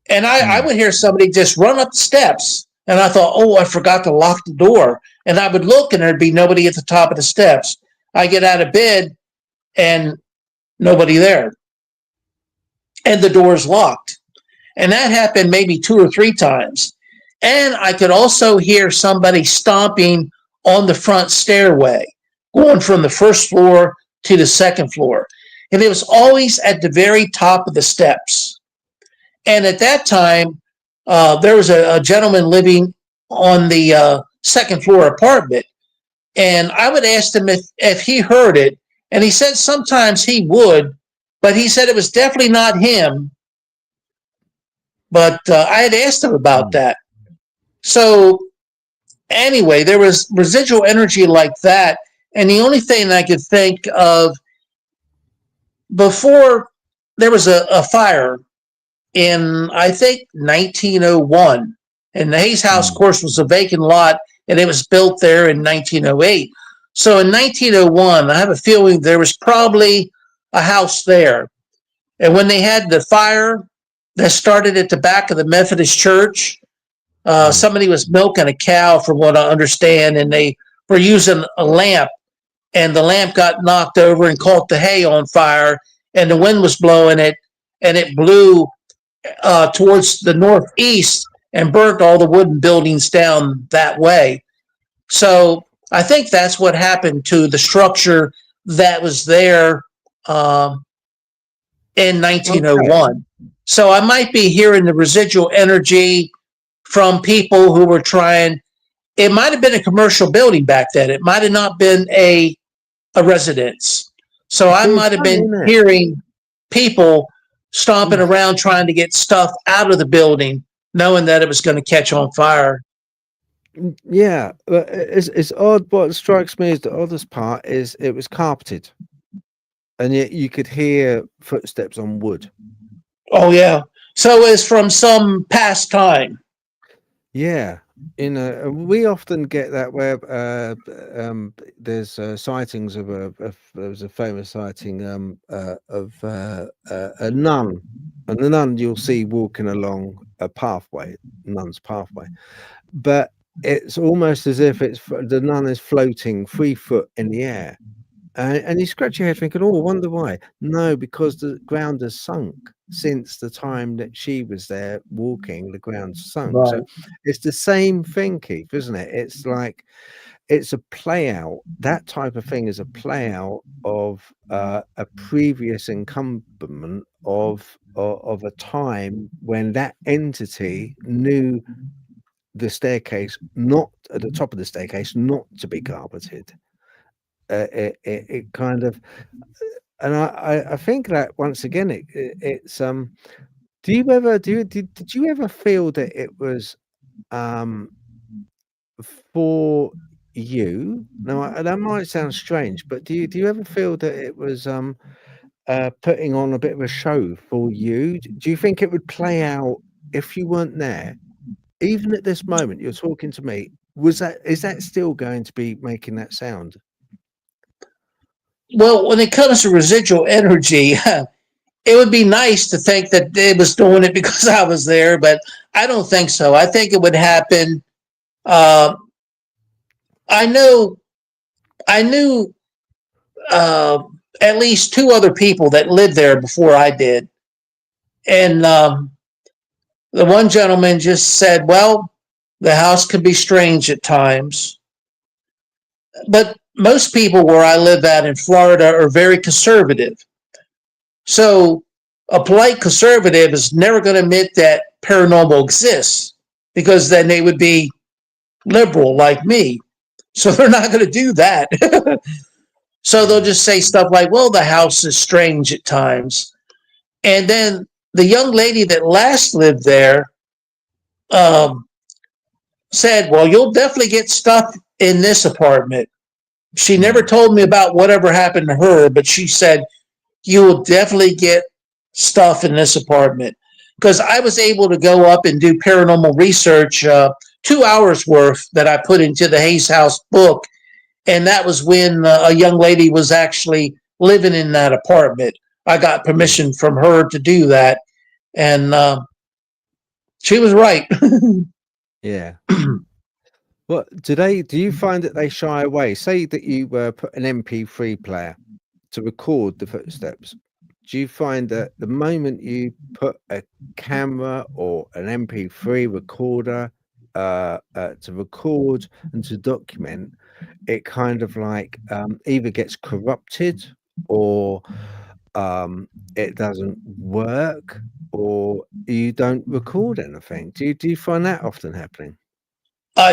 And I would hear somebody just run up the steps, and I thought, oh, I forgot to lock the door. And I would look, and there'd be nobody at the top of the steps. I get out of bed, and nobody there, and the door's locked. And that happened maybe 2 or 3 times. And I could also hear somebody stomping on the front stairway, going from the first floor to the second floor. And it was always at the very top of the steps. And at that time, there was a gentleman living on the second floor apartment. And I would ask him if he heard it. And he said sometimes he would, but he said it was definitely not him. But I had asked him about that. So anyway, there was residual energy like that. And the only thing I could think of before there was a fire in, I think, 1901. And the Hayes house, of course, was a vacant lot, and it was built there in 1908. So in 1901, I have a feeling there was probably a house there. And when they had the fire that started at the back of the Methodist church, somebody was milking a cow, from what I understand, and they were using a lamp, and the lamp got knocked over and caught the hay on fire, and the wind was blowing it, and it blew towards the northeast and burnt all the wooden buildings down that way. So I think that's what happened to the structure that was there in 1901. Okay. So I might be hearing the residual energy from people who were trying. It might have been a commercial building back then. It might have not been a residence. So I might have been hearing people stomping around trying to get stuff out of the building, knowing that it was going to catch on fire. Yeah, it's odd. What strikes me as the oddest part is it was carpeted, and yet you could hear footsteps on wood. Oh yeah, so it's from some past time. Yeah, we often get that where there's sightings of there was a famous sighting of a nun, and the nun you'll see walking along a pathway, nun's pathway, but it's almost as if the nun is floating 3 foot in the air, and you scratch your head thinking, oh, I wonder why. No, because the ground has sunk since the time that she was there walking. The ground's sunk. Right. So it's the same thing, Keith, isn't it? It's like it's a play out. That type of thing is a play out of a previous incumbent of a time when that entity knew the staircase, not at the top of the staircase, not to be carpeted. It kind of, and I think that once again, it's Do you ever did you ever feel that it was um for you? Now that might sound strange, but do you ever feel that it was putting on a bit of a show for you? Do you think it would play out if you weren't there? Even at this moment, you're talking to me. Is that still going to be making that sound? Well, when it comes to residual energy, it would be nice to think that it was doing it because I was there, but I don't think so. I think it would happen. Uh, I know, I knew uh, at least two other people that lived there before I did, and the one gentleman just said, "Well, the house can be strange at times," but most people where I live at in Florida are very conservative. So a polite conservative is never going to admit that paranormal exists because then they would be liberal like me. So they're not going to do that. So they'll Yeah. just say stuff like, well, the house is strange at times. And then the young lady that last lived there um, said, well, you'll definitely get stuff in this apartment. She never Mm. told me about whatever happened to her, but she said, you will definitely get stuff in this apartment. Because I was able to go up and do paranormal research, 2 hours worth that I put into the Hayes House book. And that was when a young lady was actually living in that apartment. I got Yeah. permission from her to do that. And she was right. Yeah. Well, do you find that they shy away? Say that you put an MP3 player to record the footsteps. Do you find that the moment you put a camera or an MP3 recorder to record and to document, it kind of like either gets corrupted or it doesn't work or you don't record anything? Do you find that often happening?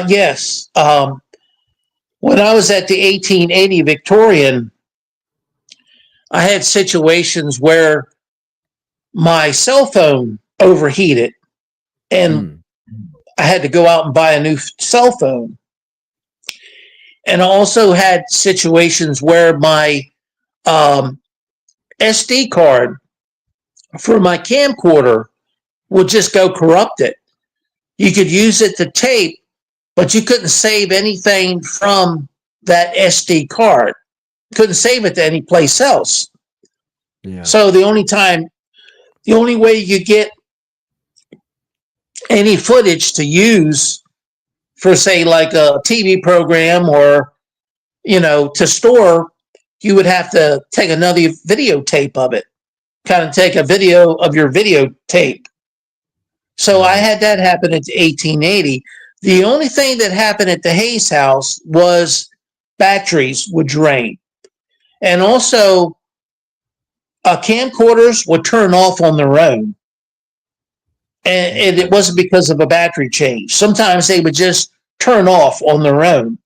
Yes. When I was at the 1880 Victorian, I had situations where my cell phone overheated and Mm. I had to go out and buy a new cell phone. And I also had situations where my um, SD card for my camcorder would just go corrupted. You could use it to tape, but you couldn't save anything from that SD card. Couldn't save it to any place else. Yeah. So the only way you get any footage to use for, say, like a TV program or, to store, you would have to take another videotape of it, kind of take a video of your videotape. So I Right. had that happen at 1880. The only thing that happened at the Hayes house was batteries would drain. And also, camcorders would turn off on their own. And it Okay. wasn't because of a battery change. Sometimes they would just turn off on their own.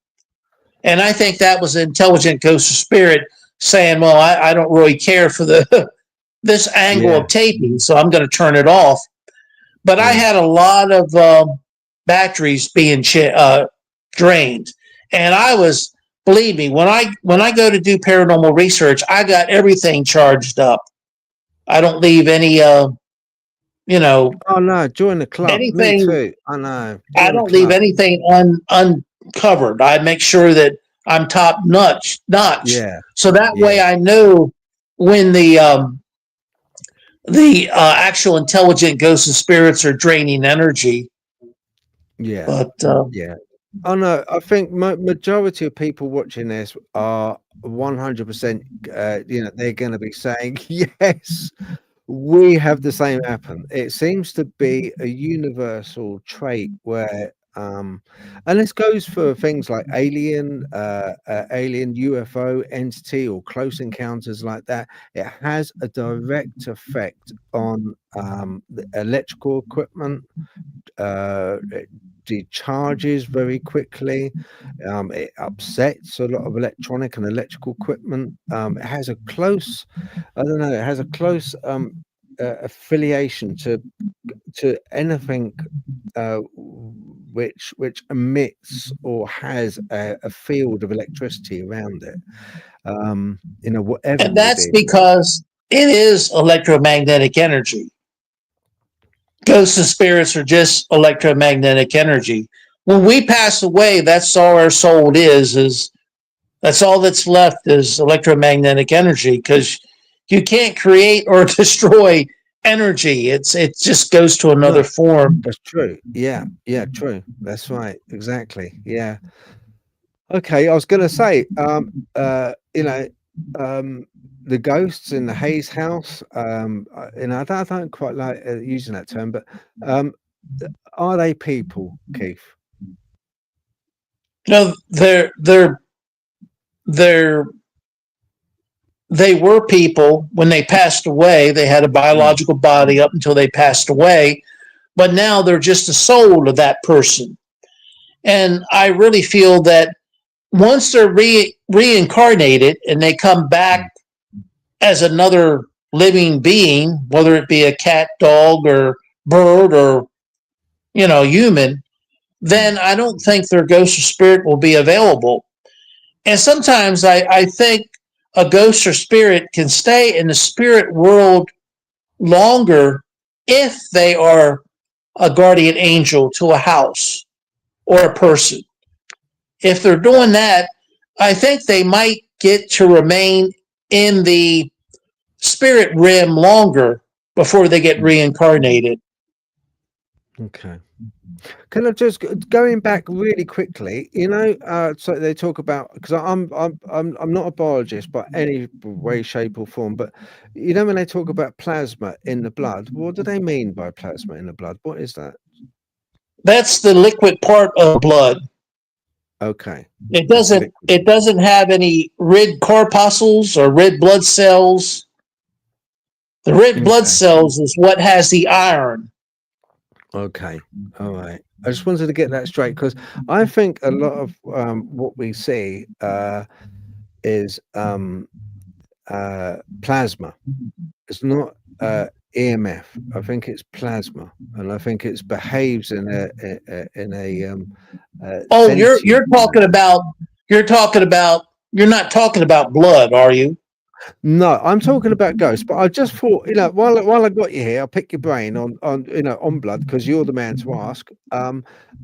And I think that was an intelligent ghost or spirit saying, well, I don't really care for this angle Yeah. of taping, so I'm going to turn it off. But I Yeah. had a lot of batteries being drained, and I was, believe me, when I go to do paranormal research, I got everything charged up. I don't leave any, you know, Oh no, join the club. Me anything. too. I know. I Join the don't leave club. anything uncovered. I make sure that I'm top notch, Yeah. so that way Yeah. I know when the actual intelligent ghosts and spirits are draining energy. Yeah. But Yeah. Oh no, I think majority of people watching this are 100%. They're going to be saying yes. We have the same happen. It seems to be a universal trait where, and this goes for things like alien UFO entity or close encounters like that. It has a direct effect on the electrical equipment, uh, decharges very quickly. It upsets a lot of electronic and electrical equipment. It has a close, I don't know, it has a close affiliation to anything which emits or has a field of electricity around it. Whatever And you're that's dealing with. because it is electromagnetic energy. Ghosts and spirits are just electromagnetic energy. When we pass away, that's all our soul is that's all that's left is electromagnetic energy, because you can't create or destroy energy. It just goes to another No, form. that's true. Yeah, yeah, true. That's right. Exactly. Yeah. Okay, I was gonna say, um, the ghosts in the Hayes house, I don't quite like using that term, but um, are they people, Keith? No, they're they were people when they passed away. They had a Mm, biological body up until they passed away, but now they're just the soul of that person. And I really feel that once they're reincarnated and they come back mm. as another living being, whether it be a cat, dog, or bird, or human, Mm. then I don't think their ghost or spirit will be available. And sometimes I think a ghost or spirit can stay in the spirit world longer if they are a guardian angel to a house or a person. If they're doing that, I think they might get to remain in the spirit realm longer before they get Mm. reincarnated. Okay. Can I just going back really quickly? So they talk about, because I'm not a biologist by any way, shape, or form, but when they talk about plasma in the blood, what do they mean by plasma in the blood? What is that? That's the liquid part of blood. Okay, It it's doesn't liquid. it doesn't have any red corpuscles or red blood cells. The red blood Okay, cells is what has the iron. okay, all right. I just wanted to get that straight because I think a lot of what we see is plasma. It's not EMF. I think it's plasma, and I think it behaves in a Oh, sentient manner. you're not talking about blood, are you? No, I'm talking about ghosts, but I just thought, while I got you here, I'll pick your brain on on blood because you're the man to ask. And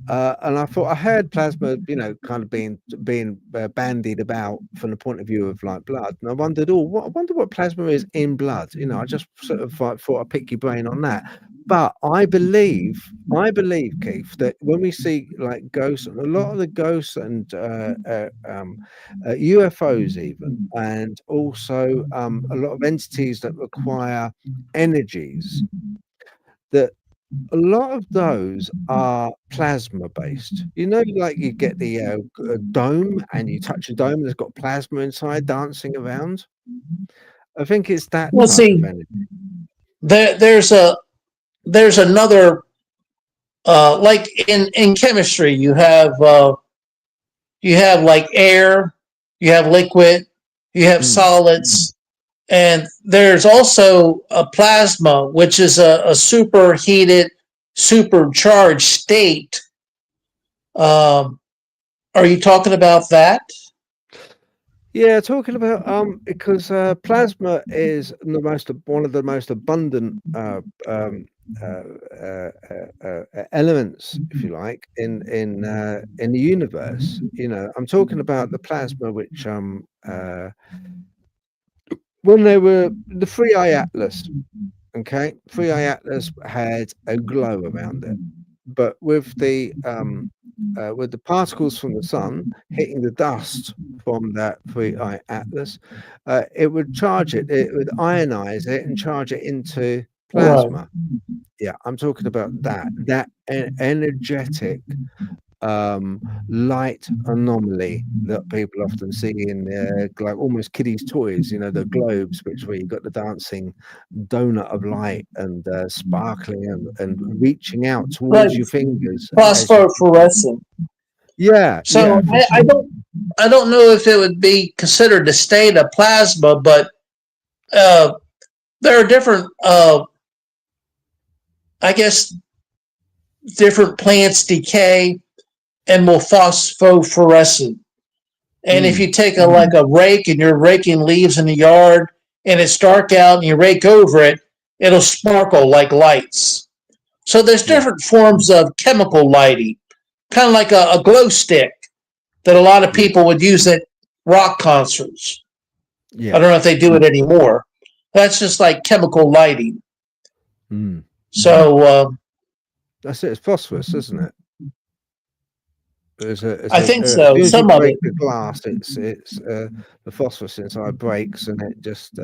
I thought I heard plasma, kind of being bandied about from the point of view of like blood, and I wondered, I wonder what plasma is in blood. I just sort of like, thought I'd pick your brain on that. But I believe, Keith, that when we see like ghosts, and a lot of the ghosts and UFOs even, and also a lot of entities that require energies, that a lot of those are plasma based. Like you get the dome and you touch a dome and it's got plasma inside dancing around. I think it's that Well, type of see, energy. there's another, like in chemistry, you have like air, you have liquid, you have Mm. solids, and there's also a plasma, which is a superheated, supercharged state. Um, are you talking about that? Yeah, talking about because plasma is one of the most abundant uh, elements, if you like, in the universe. I'm talking about the plasma which when they were the Three Eye Atlas. Okay, Three Eye Atlas had a glow around it, but with the particles from the sun hitting the dust from that Three Eye Atlas, it would charge it. It would ionize it and charge it into Right. plasma. Yeah, I'm talking about that energetic light anomaly that people often see in like almost kiddies' toys, you know, the globes, which where you've got the dancing donut of light and sparkling and reaching out Right. towards your fingers as you. Phosphorescent. Yeah, So yeah, for I sure. don't know if it would be considered a state of plasma, but uh, there are different I guess different plants decay and will phosphorescent. And if Mm, you take like a rake and you're raking leaves in the yard and it's dark out and you rake over it, it'll sparkle like lights. So there's yeah, different forms of chemical lighting, kind of like a glow stick that a lot of yeah, people would use at rock concerts. I yeah. don't know if they do it anymore. That's just like chemical lighting. Mm. So That's it. It's phosphorus, isn't it? I think As so. soon as you Some of break it. the glass, it's the phosphorus inside breaks and it just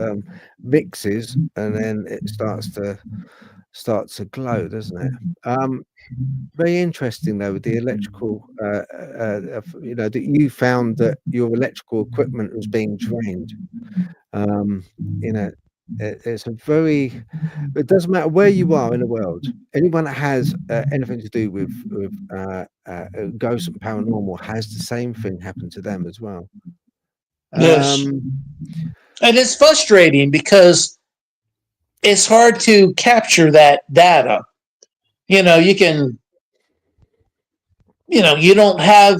mixes and then it starts to glow, doesn't it? Very interesting though with the electrical. You know that you found that your electrical equipment was being drained. Um, you know, it's a very. It doesn't matter where you are in the world. Anyone that has anything to do with ghosts and paranormal has the same thing happen to them as well. Yes. Um, And it's frustrating because it's hard to capture that data. You can, you don't have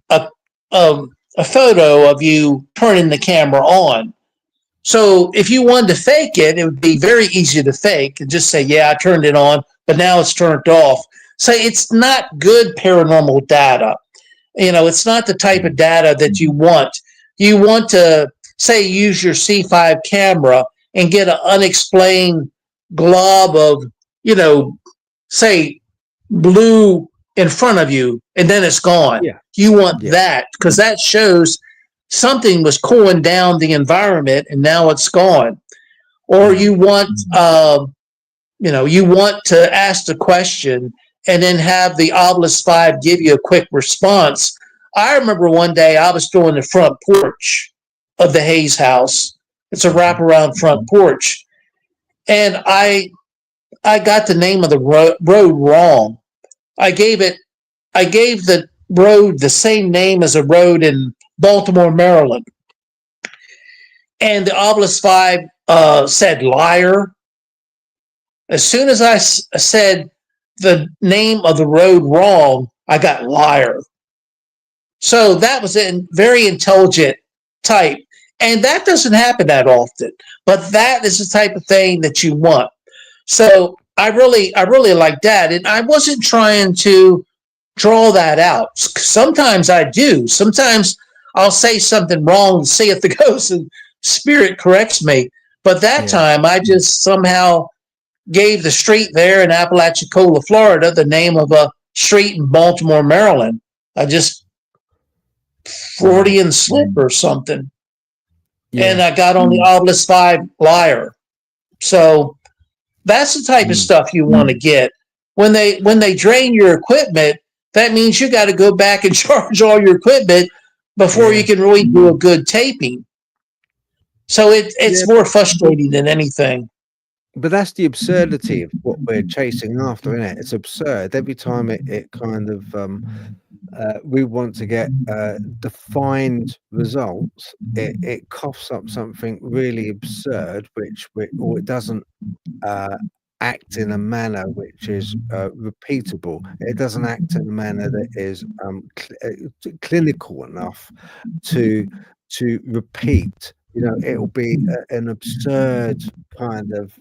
a, um, a photo of you turning the camera on. So if you wanted to fake it, it would be very easy to fake and just say, yeah, I turned it on, but now it's turned off. So it's not good paranormal data. It's not the type of data that you want. You want to, say, use your C5 camera and get an unexplained glob of, you know, say, blue in front of you, and then it's gone. yeah, You want yeah, that because that shows something was cooling down the environment and now it's gone. Or mm, you want to ask the question and then have the Ovilus V give you a quick response. I remember one day I was doing the front porch of the Hayes house. It's a wraparound front porch. And I got the name of the road wrong. I gave it I gave the road the same name as a road in Baltimore, Maryland. And the Ovilus V said liar. As soon as I said the name of the road wrong, I got liar. So that was a very intelligent type. And that doesn't happen that often. But that is the type of thing that you want. So I really like that. And I wasn't trying to draw that out. Sometimes I do. Sometimes I'll say something wrong and see if the ghost and spirit corrects me. But that yeah, time I just somehow gave the street there in Apalachicola, Florida, the name of a street in Baltimore, Maryland. I just right, Freudian slip or something. And yeah, I got on the Ovilus V liar. So that's the type of mm, stuff you want to get. When they drain your equipment, that means you got to go back and charge all your equipment before you yeah, can really do a good taping. So yeah. it's more frustrating than anything. But that's the absurdity of what we're chasing after, isn't it? It's absurd. Every time it kind of we want to get defined results, it coughs up something really absurd, which or it doesn't uh, act in a manner which is repeatable. It doesn't act in a manner that is clinical enough to repeat. You know, it'll be an absurd kind of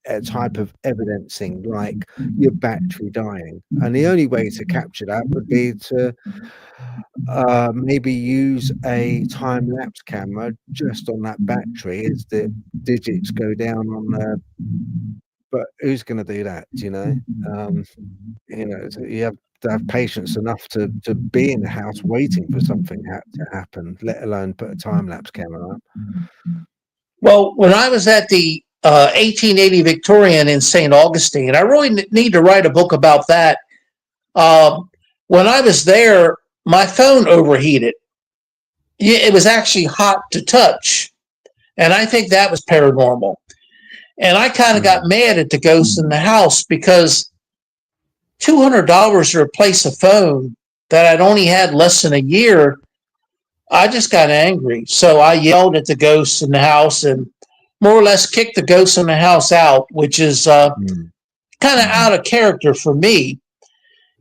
a type of evidencing, like your battery dying, and the only way to capture that would be to maybe use a time lapse camera just on that battery as the digits go down on but who's going to do that? Do you know? Um, you have to have patience enough to be in the house waiting for something to happen, let alone put a time lapse camera up. Well, when I was at the 1880 Victorian in St. Augustine, I really need to write a book about that. when I was there, my phone overheated. It was actually hot to touch. And I think that was paranormal. And I kind of got mad at the ghosts in the house because $200 to replace a phone that I'd only had less than a year, I just got angry. So I yelled at the ghosts in the house and more or less kicked the ghosts in the house out, which is kind of out of character for me.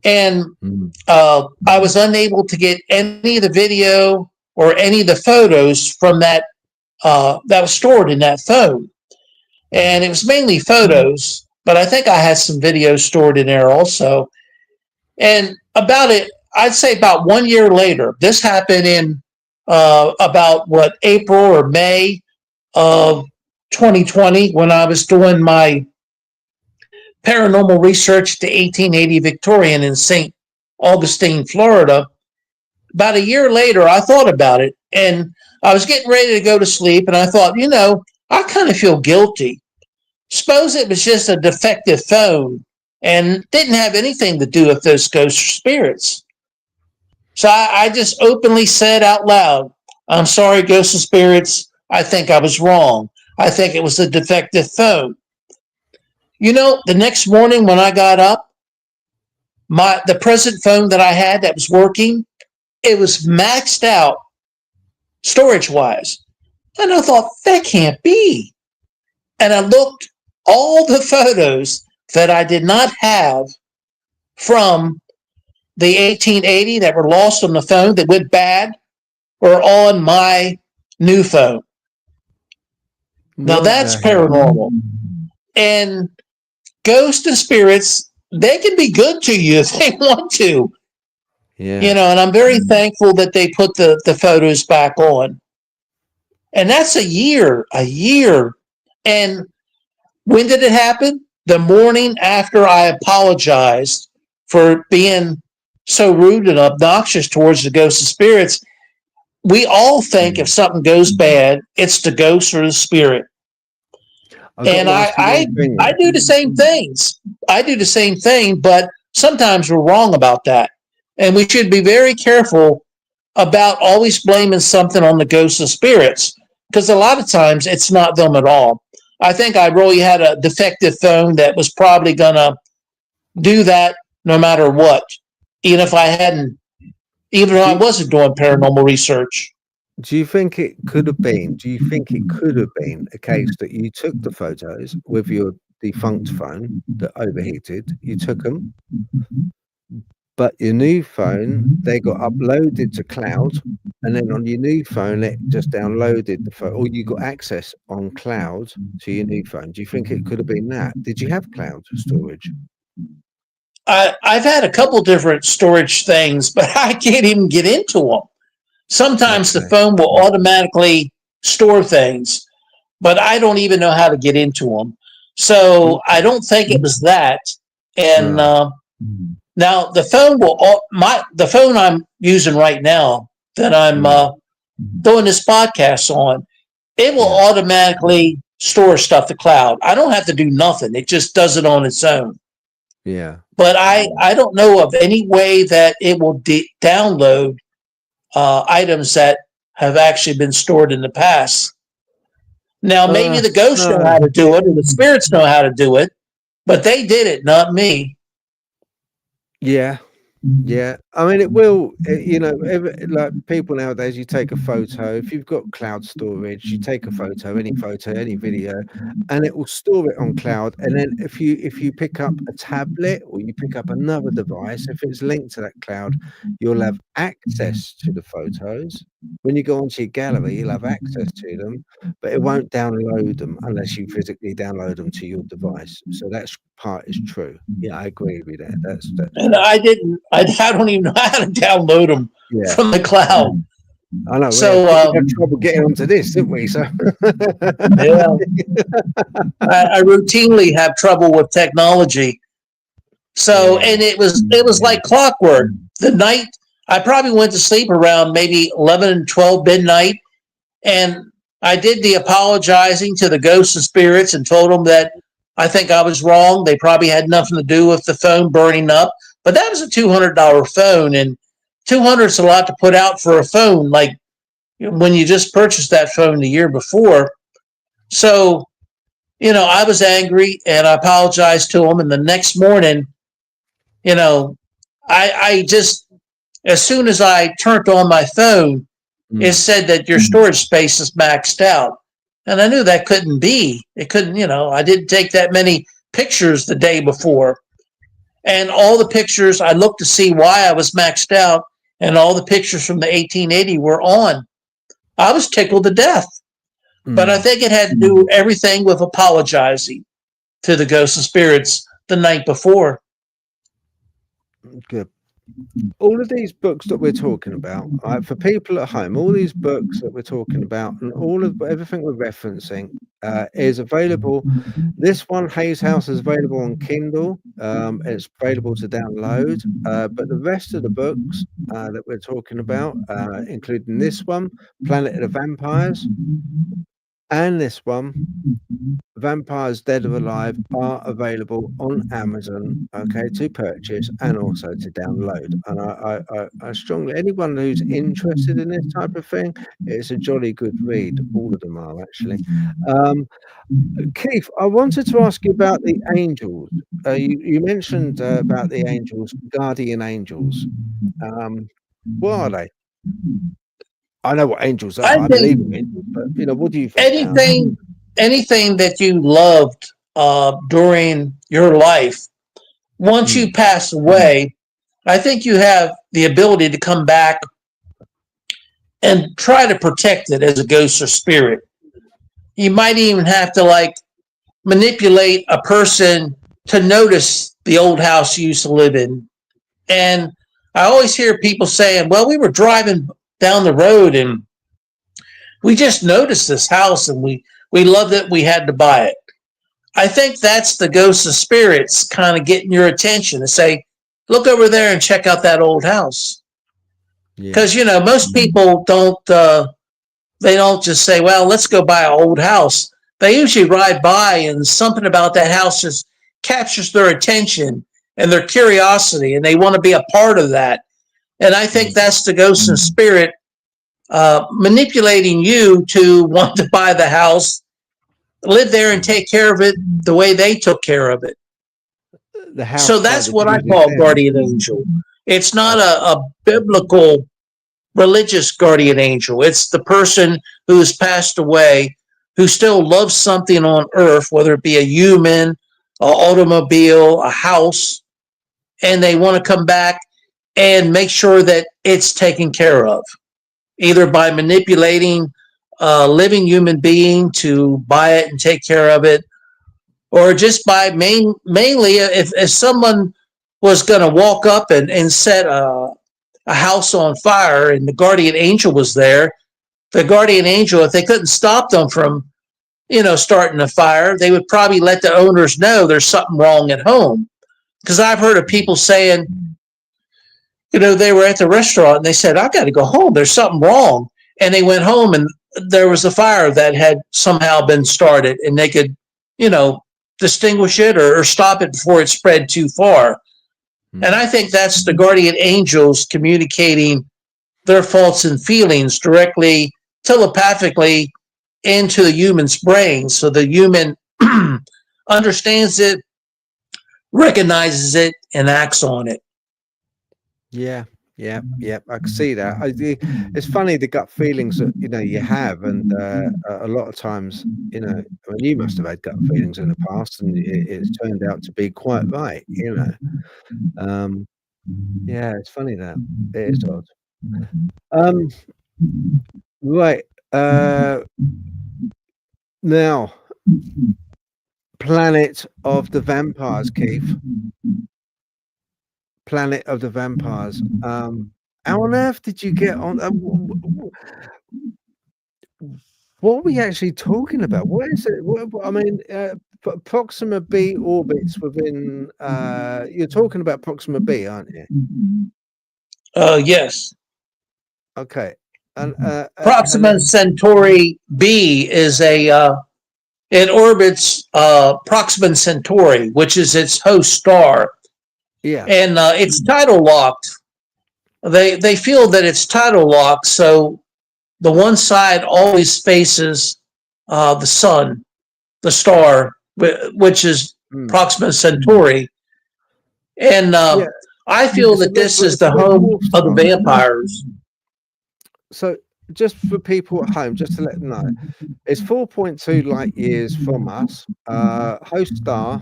And I was unable to get any of the video or any of the photos from that was stored in that phone. And it was mainly photos, but I think I had some videos stored in there also. And I'd say about 1 year later, this happened in about April or May of 2020, when I was doing my paranormal research at the 1880 Victorian in St. Augustine, Florida. About a year later, I thought about it, and I was getting ready to go to sleep, and I thought, I kind of feel guilty. Suppose it was just a defective phone and didn't have anything to do with those ghosts or spirits. So I just openly said out loud, I'm sorry, ghosts and spirits. I think I was wrong. I think it was a defective phone. The next morning when I got up, the present phone that I had that was working, it was maxed out storage-wise. And I thought, that can't be. And I looked all the photos that I did not have from the 1880 that were lost on the phone that went bad were on my new phone. Now that's paranormal. And ghosts and spirits, they can be good to you if they want to. Yeah. And I'm very thankful that they put the photos back on. And that's a year. And when did it happen? The morning after I apologized for being so rude and obnoxious towards the ghosts and spirits. We all think if something goes bad, it's the ghost or the spirit. And I do the same things. I do the same thing, but sometimes we're wrong about that. And we should be very careful about always blaming something on the ghosts and spirits, because a lot of times it's not them at all. I think I really had a defective phone that was probably going to do that no matter what, even if I wasn't doing paranormal research. Do you think it could have been a case that you took the photos with your defunct phone that overheated, you took them, but your new phone, they got uploaded to cloud, and then on your new phone, it just downloaded the photo, or you got access on cloud to your new phone? Do you think it could have been that? Did you have cloud storage? I've had a couple different storage things, but I can't even get into them. Sometimes the phone will automatically store things, but I don't even know how to get into them. So I don't think it was that. And now the phone I'm using right now that I'm doing this podcast on, it will automatically store stuff to cloud. I don't have to do nothing. It just does it on its own. Yeah. But I don't know of any way that it will download items that have actually been stored in the past. Now, maybe the ghosts know how to do it, or the spirits know how to do it, but they did it, not me. Yeah. Yeah. I mean, it will, like people nowadays, you take a photo, if you've got cloud storage, you take a photo, any video, and it will store it on cloud. And then if you pick up a tablet or you pick up another device, if it's linked to that cloud, you'll have access to the photos. When you go onto your gallery, you'll have access to them, but it won't download them unless you physically download them to your device. So that part is true. Yeah, I agree with that. That's and I don't even know how to download them from the cloud. I know. So we had trouble getting onto this, didn't we? So yeah, I routinely have trouble with technology. So and it was like clockwork. The night I probably went to sleep around maybe 11 and 12 midnight, and I did the apologizing to the ghosts and spirits and told them that I think I was wrong. They probably had nothing to do with the phone burning up. But that was a $200 phone, and 200 is a lot to put out for a phone. Like when you just purchased that phone the year before. So, I was angry and I apologized to him. And the next morning, I just, as soon as I turned on my phone, it said that your storage space is maxed out. And I knew that couldn't be. It couldn't, I didn't take that many pictures the day before. And all the pictures, I looked to see why I was maxed out, and all the pictures from the 1880 were on. I was tickled to death. But I think it had to do everything with apologizing to the ghosts and spirits the night before. Good. All of these books that we're talking about, for people at home, all these books that we're talking about, and everything we're referencing is available. This one, Hayes House, is available on Kindle. It's available to download. But the rest of the books that we're talking about, including this one, Planet of the Vampires, and this one, Vampires Dead or Alive, are available on Amazon, to purchase and also to download. And I strongly, anyone who's interested in this type of thing, it's a jolly good read. All of them are, actually. Keith, I wanted to ask you about the angels. You mentioned about the angels, guardian angels. What are they? I know what angels are. I believe in angels, but what do you think? Anything that you loved during your life, once you pass away, I think you have the ability to come back and try to protect it as a ghost or spirit. You might even have to manipulate a person to notice the old house you used to live in. And I always hear people saying, well, we were driving down the road and we just noticed this house and we loved it. We had to buy it. I think that's the ghosts of spirits kind of getting your attention and say, look over there and check out that old house. Because, most people don't, they don't just say, well, let's go buy an old house. They usually ride by and something about that house just captures their attention and their curiosity, and they want to be a part of that. And I think that's the ghost and spirit manipulating you to want to buy the house, live there, and take care of it the way they took care of it. So that's what I call guardian angel. It's not a biblical religious guardian angel. It's the person who's passed away, who still loves something on earth, whether it be a human, an automobile, a house, and they want to come back and make sure that it's taken care of, either by manipulating a living human being to buy it and take care of it, or just by mainly if someone was going to walk up and set a house on fire and the guardian angel was there, the guardian angel, if they couldn't stop them from, starting a fire, they would probably let the owners know there's something wrong at home. Because I've heard of people saying, they were at the restaurant and they said, I got to go home. There's something wrong. And they went home and there was a fire that had somehow been started, and they could, distinguish it or stop it before it spread too far. And I think that's the guardian angels communicating their thoughts and feelings directly, telepathically into the human's brain. So the human understands it, recognizes it, and acts on it. Yeah. I can see that. It's funny, the gut feelings that you have, and a lot of times, you must have had gut feelings in the past, and it's turned out to be quite right. Yeah, it's funny that it is odd. Right. Now, Planet of the Vampires, Keith. Planet of the Vampires. How on earth did you get on? What are we actually talking about? What is it? Proxima B orbits within. You're talking about Proxima B, aren't you? Yes. Okay. And Proxima Centauri B is it orbits Proxima Centauri, which is its host star. Yeah. and it's tidal locked. They feel that it's tidal locked, so the one side always faces the sun, the star, which is Mm. Proxima Centauri, and Yeah. I feel It's a that red this is it's a the red home dwarf of the star. vampires. So just for people at home, just to let them know, it's 4.2 light years from us. Host star,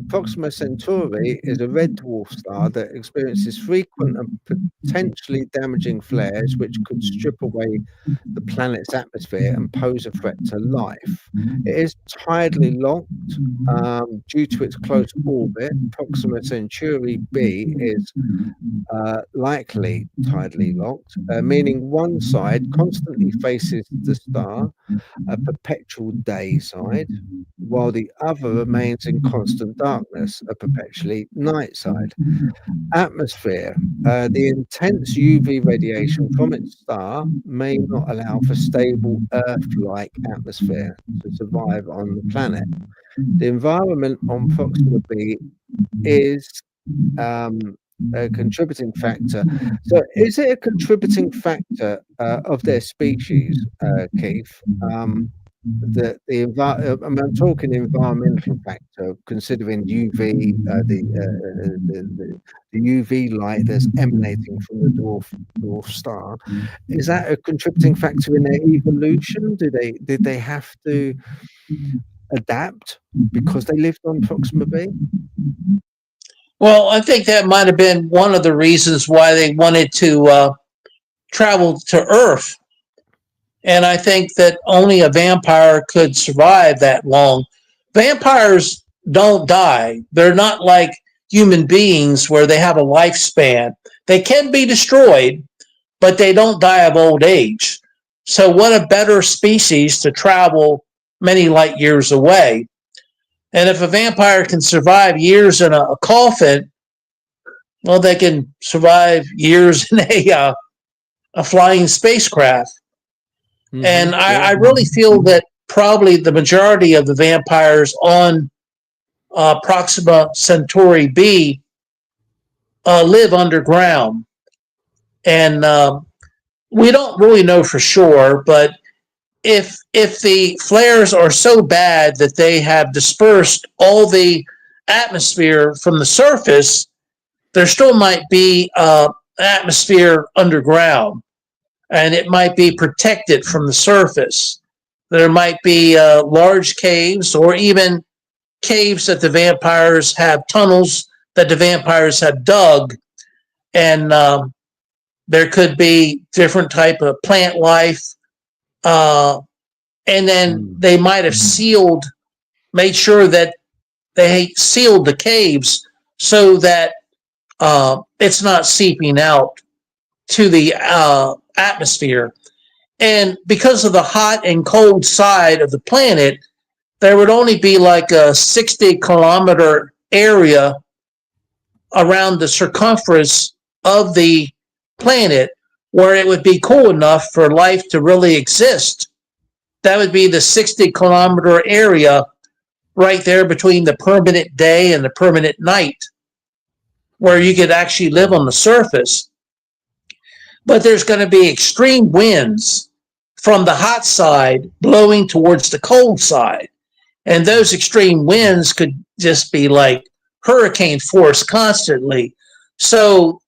Proxima Centauri, is a red dwarf star that experiences frequent and potentially damaging flares, which could strip away the planet's atmosphere and pose a threat to life. It is tidally locked due to its close orbit. Proxima Centauri b is likely tidally locked, meaning one side constantly faces the star, a perpetual day side, while the other remains in constant darkness, a perpetually night side. Atmosphere. The intense UV radiation from its star may not allow for stable Earth-like atmosphere to survive on the planet. The environment on Proxima b is a contributing factor. So, is it a contributing factor of their species, Keith? I'm talking environmental factor, considering UV, the UV light that's emanating from the dwarf star. Is that a contributing factor in their evolution? Did they have to adapt because they lived on Proxima b? Well, I think that might have been one of the reasons why they wanted to travel to Earth. And I think that only a vampire could survive that long. Vampires don't die. They're not like human beings where they have a lifespan. They can be destroyed, but they don't die of old age. So, what a better species to travel many light years away. And if a vampire can survive years in a coffin, well, they can survive years in a flying spacecraft. And Yeah. I really feel that probably the majority of the vampires on Proxima Centauri b live underground. And we don't really know for sure, but if the flares are so bad that they have dispersed all the atmosphere from the surface, there still might be atmosphere underground, and it might be protected from the surface. There might be large caves, or even caves that the vampires have, tunnels that the vampires have dug, and there could be different type of plant life, and then they might have made sure that they sealed the caves so that it's not seeping out to the atmosphere. And because of the hot and cold side of the planet, there would only be like a 60-kilometer area around the circumference of the planet where it would be cool enough for life to really exist. That would be the 60-kilometer area right there between the permanent day and the permanent night, where you could actually live on the surface. But there's going to be extreme winds from the hot side blowing towards the cold side. And those extreme winds could just be like hurricane force constantly. So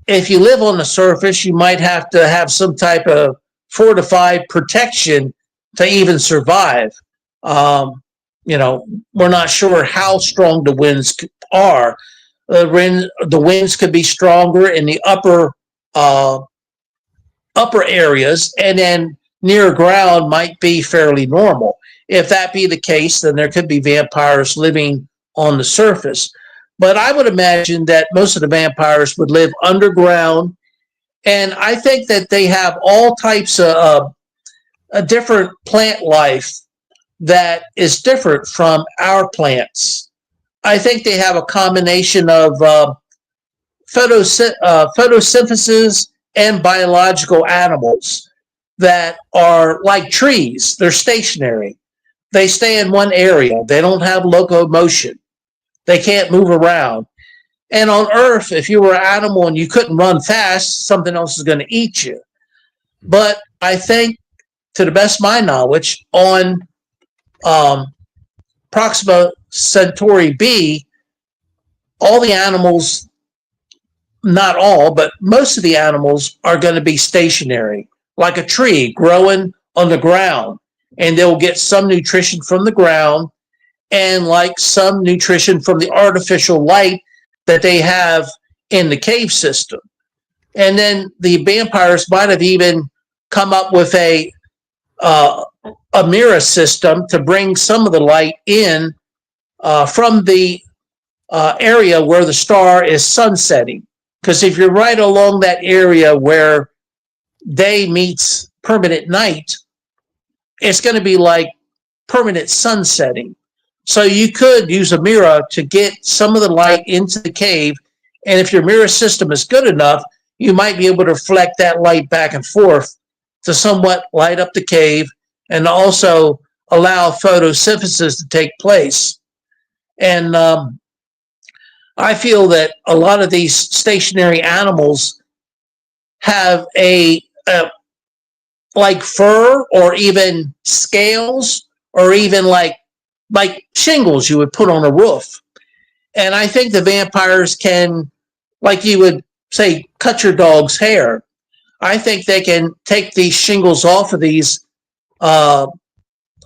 if you live on the surface, you might have to have some type of fortified protection to even survive. We're not sure how strong the winds are. The winds could be stronger in the upper areas, and then near ground might be fairly normal. If that be the case, then there could be vampires living on the surface. But I would imagine that most of the vampires would live underground, and I think that they have all types of a different plant life that is different from our plants. I think they have a combination of photosynthesis and biological animals that are like trees. They're stationary. They stay in one area. They don't have locomotion. They can't move around. And on Earth, if you were an animal and you couldn't run fast, something else is going to eat you. But I think, to the best of my knowledge, on Proxima Centauri B, all the animals, not all, but most of the animals are going to be stationary, like a tree growing on the ground. And they'll get some nutrition from the ground and like some nutrition from the artificial light that they have in the cave system. And then the vampires might have even come up with a mirror system to bring some of the light in from the area where the star is sunsetting. Because if you're right along that area where day meets permanent night, it's going to be like permanent sunsetting. So you could use a mirror to get some of the light into the cave. And if your mirror system is good enough, you might be able to reflect that light back and forth to somewhat light up the cave and also allow photosynthesis to take place. And I feel that a lot of these stationary animals have a like fur or even scales or even like shingles you would put on a roof. And I think the vampires can, like you would say, cut your dog's hair. I think they can take these shingles off of these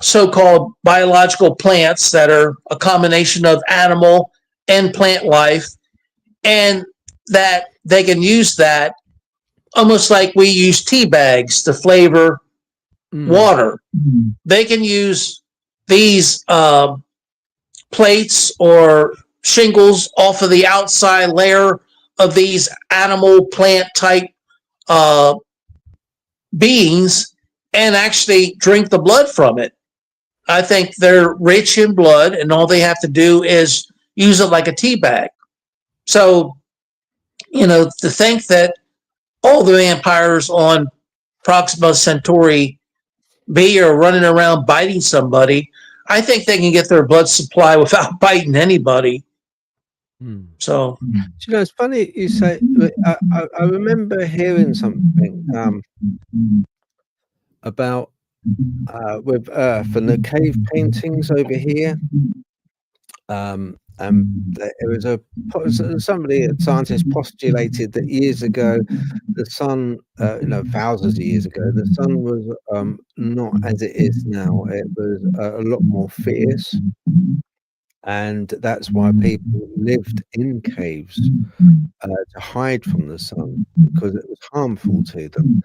so-called biological plants that are a combination of animal and plant life, and that they can use that almost like we use tea bags to flavor water. They can use these plates or shingles off of the outside layer of these animal plant type beings and actually drink the blood from it. I think they're rich in blood and all they have to do is use it like a tea bag. So, to think that all the vampires on Proxima Centauri B are running around biting somebody, I think they can get their blood supply without biting anybody. So, it's funny you say. I remember hearing something about with Earth and the cave paintings over here. There was somebody, a scientist, postulated that years ago, the sun, thousands of years ago, the sun was not as it is now. It was a lot more fierce, and that's why people lived in caves to hide from the sun because it was harmful to them.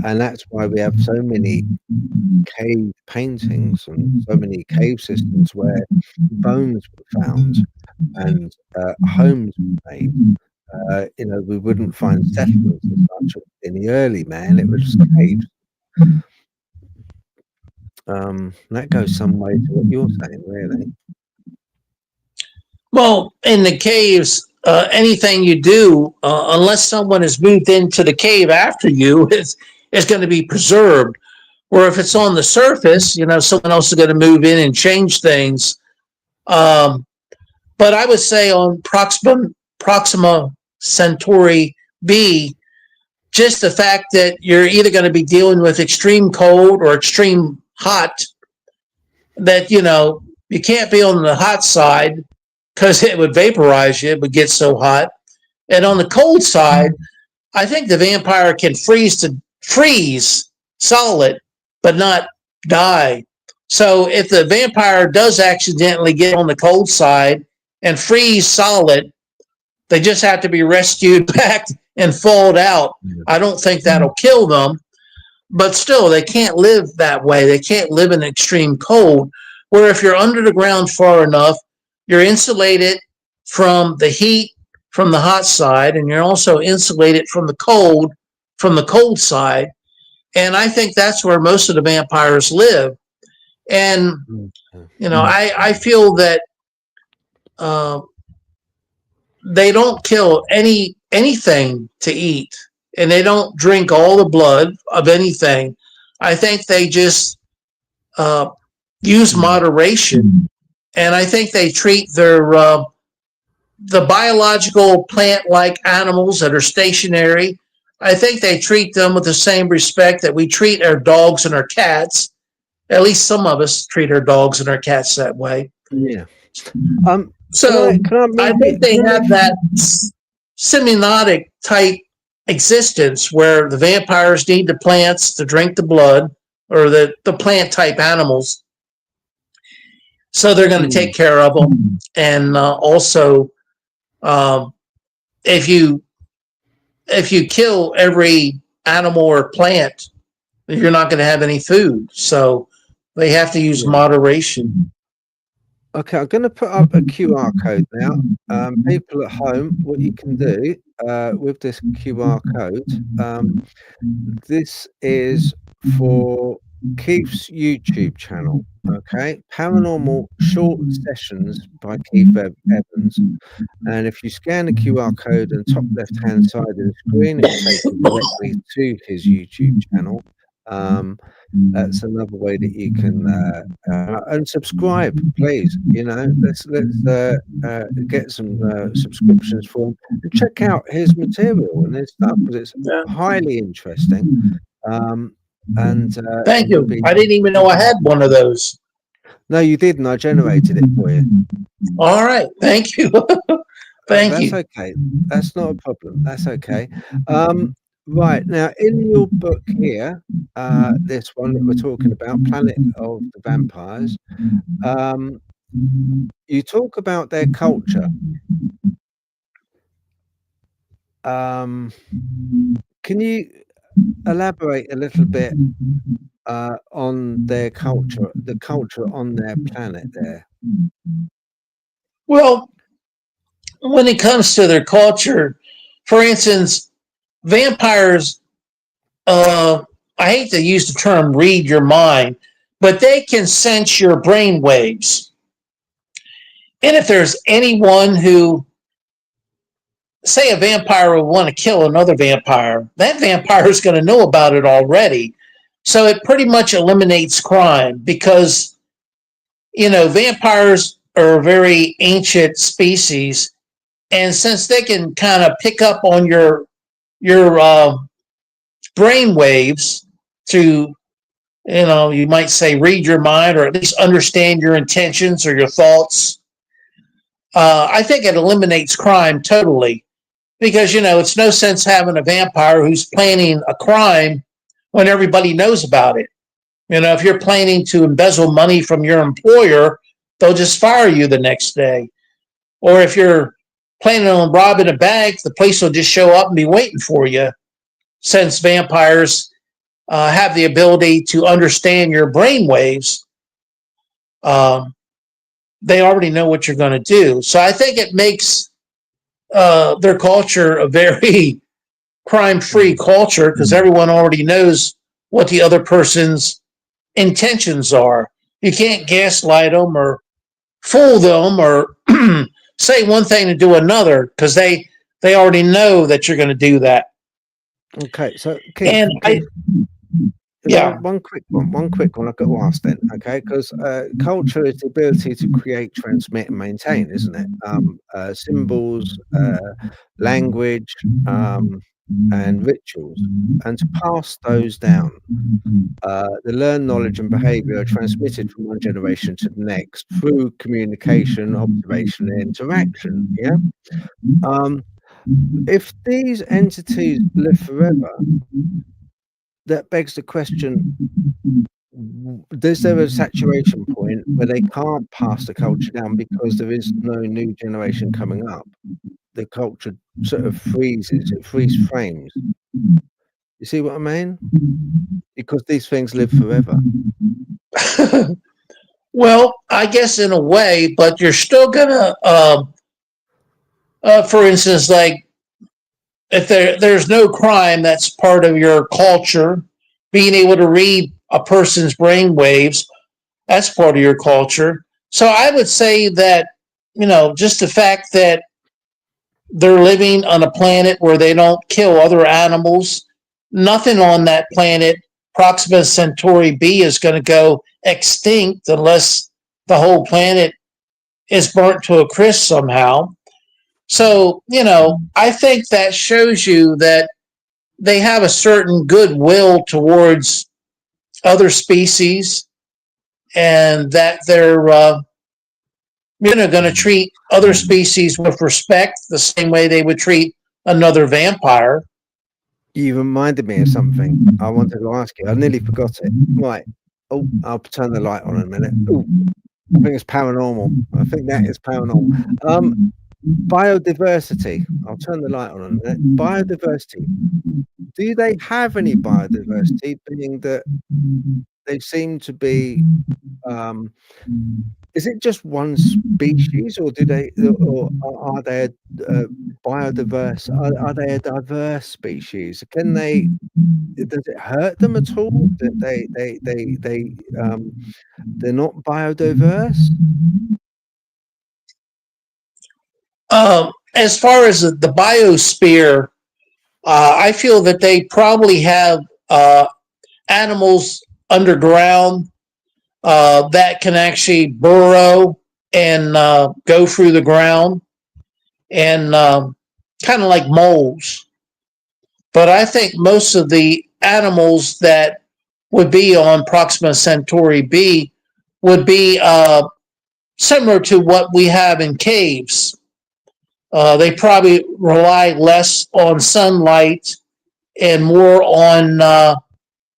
And that's why we have so many cave paintings and so many cave systems where bones were found and homes were made. We wouldn't find settlements as much in the early man. It was caves. That goes some way to what you're saying, really. Well, in the caves, anything you do, unless someone has moved into the cave after you, is going to be preserved. Or if it's on the surface, someone else is going to move in and change things. But I would say on Proxima Centauri B, just the fact that you're either going to be dealing with extreme cold or extreme hot, that, you can't be on the hot side because it would vaporize you. It would get so hot. And on the cold side, I think the vampire can freeze solid, but not die. So if the vampire does accidentally get on the cold side and freeze solid, they just have to be rescued back and thawed out. I don't think that'll kill them, but still, they can't live that way. They can't live in extreme cold, where if you're under the ground far enough, you're insulated from the heat from the hot side, and you're also insulated from the cold side. And I think that's where most of the vampires live. And, I feel that they don't kill anything to eat, and they don't drink all the blood of anything. I think they just use moderation and I think they treat their the biological plant-like animals that are stationary. I think they treat them with the same respect that we treat our dogs and our cats. At least some of us treat our dogs and our cats that way. Yeah. So I think they have maybe that semiotic type existence where the vampires need the plants to drink the blood, or the plant type animals. So they're going to take care of them. And also, if you kill every animal or plant, you're not going to have any food. So they have to use moderation. Okay, I'm going to put up a QR code now. People at home, what you can do with this QR code, this is for Keith's YouTube channel, okay? Paranormal Short Sessions by Keith Evans. And if you scan the QR code on the top left-hand side of the screen, it will take you directly to his YouTube channel. That's another way that you can and subscribe, please. You know, let's get some subscriptions for him and check out his material and his stuff, because it's highly interesting. And thank you. I didn't even know I had one of those. No, you didn't. I generated it for you. All right, thank you. Thank you. That's okay. That's not a problem. That's okay. Right, now in your book here, this one that we're talking about, Planet of the Vampires, you talk about their culture. Can you elaborate a little bit on their culture, the culture on their planet there? Well, when it comes to their culture, for instance, vampires, I hate to use the term read your mind, but they can sense your brain waves. And if there's anyone who, say a vampire would want to kill another vampire, that vampire is going to know about it already. So it pretty much eliminates crime because, you know, vampires are a very ancient species. And since they can kind of pick up on your brain waves to, you know, you might say read your mind, or at least understand your intentions or your thoughts, I think it eliminates crime totally. Because, you know, it's no sense having a vampire who's planning a crime when everybody knows about it. You know, if you're planning to embezzle money from your employer, they'll just fire you the next day. Or if you're planning on robbing a bank, the police will just show up and be waiting for you. Since vampires have the ability to understand your brain waves, they already know what you're going to do. So I think it makes their culture a very crime-free culture because everyone already knows what the other person's intentions are. You can't gaslight them or fool them or say one thing to do another because they already know that you're going to do that. Okay, so one quick one I've got to ask then, okay? Because culture is the ability to create, transmit, and maintain, isn't it? Symbols, language, and rituals, and to pass those down. The learned knowledge and behavior are transmitted from one generation to the next through communication, observation, and interaction. Yeah. If these entities live forever, that begs the question, is there a saturation point where they can't pass the culture down because there is no new generation coming up? The culture sort of freezes, it freeze frames. You see what I mean? Because these things live forever. Well, I guess in a way, but you're still gonna, for instance, like if there's no crime, that's part of your culture. Being able to read a person's brain waves, that's part of your culture. So I would say that, you know, just the fact that they're living on a planet where they don't kill other animals, nothing on that planet, Proxima Centauri B, is going to go extinct unless the whole planet is burnt to a crisp somehow. So, I think that shows you that they have a certain goodwill towards other species, and that they're going to treat other species with respect the same way they would treat another vampire. You reminded me of something I wanted to ask you. I nearly forgot it. Right. Oh, I'll turn the light on in a minute. Oh, I think it's paranormal. I think that is paranormal. Biodiversity. I'll turn the light on in a minute. Biodiversity. Do they have any biodiversity, being that they seem to be, is it just one species, or are they biodiverse? Are they a diverse species? Does it hurt them at all that they're not biodiverse? As far as the biosphere, I feel that they probably have animals underground that can actually burrow and go through the ground, and kind of like moles. But I think most of the animals that would be on Proxima Centauri B would be similar to what we have in caves. They probably rely less on sunlight and more on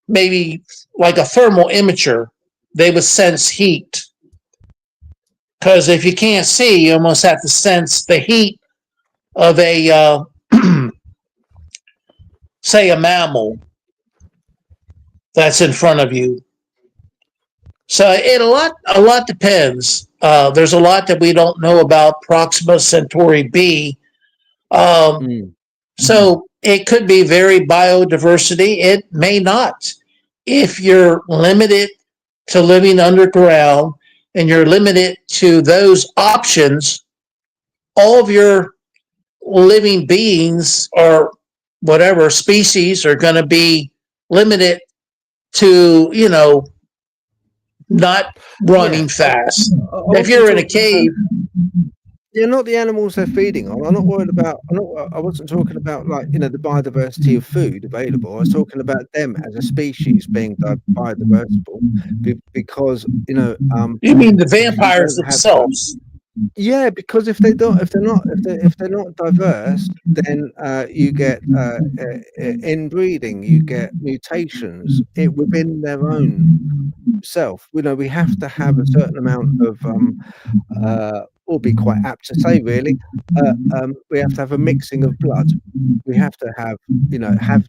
maybe like a thermal imager. They would sense heat. Because if you can't see, you almost have to sense the heat of a, say, a mammal that's in front of you. So a lot depends. There's a lot that we don't know about Proxima Centauri B. So it could be very biodiversity. It may not. If you're limited to living underground and you're limited to those options, all of your living beings or whatever species are going to be limited to, not running fast. If you're in a cave, they're not the animals they're feeding on. I'm not worried about. I wasn't talking about, like, the biodiversity of food available. I was talking about them as a species being biodiversible, because you mean the vampires themselves? Yeah, because if they're not diverse, then you get inbreeding, you get mutations within their own self. We have to have a certain amount of, or be quite apt to say, really, we have to have a mixing of blood. We have to have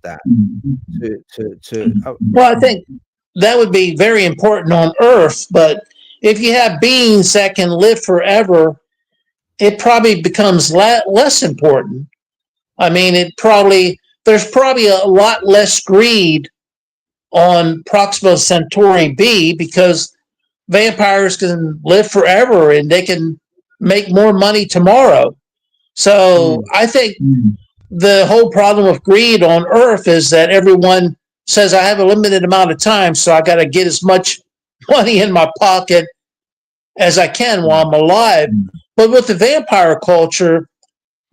that to. Well, I think that would be very important on Earth, but if you have beings that can live forever, it probably becomes less important. I mean, there's probably a lot less greed on Proxima Centauri B, because vampires can live forever and they can make more money tomorrow. So I think the whole problem of greed on Earth is that everyone says, I have a limited amount of time, so I got to get as much money in my pocket as I can while I'm alive. But with the vampire culture,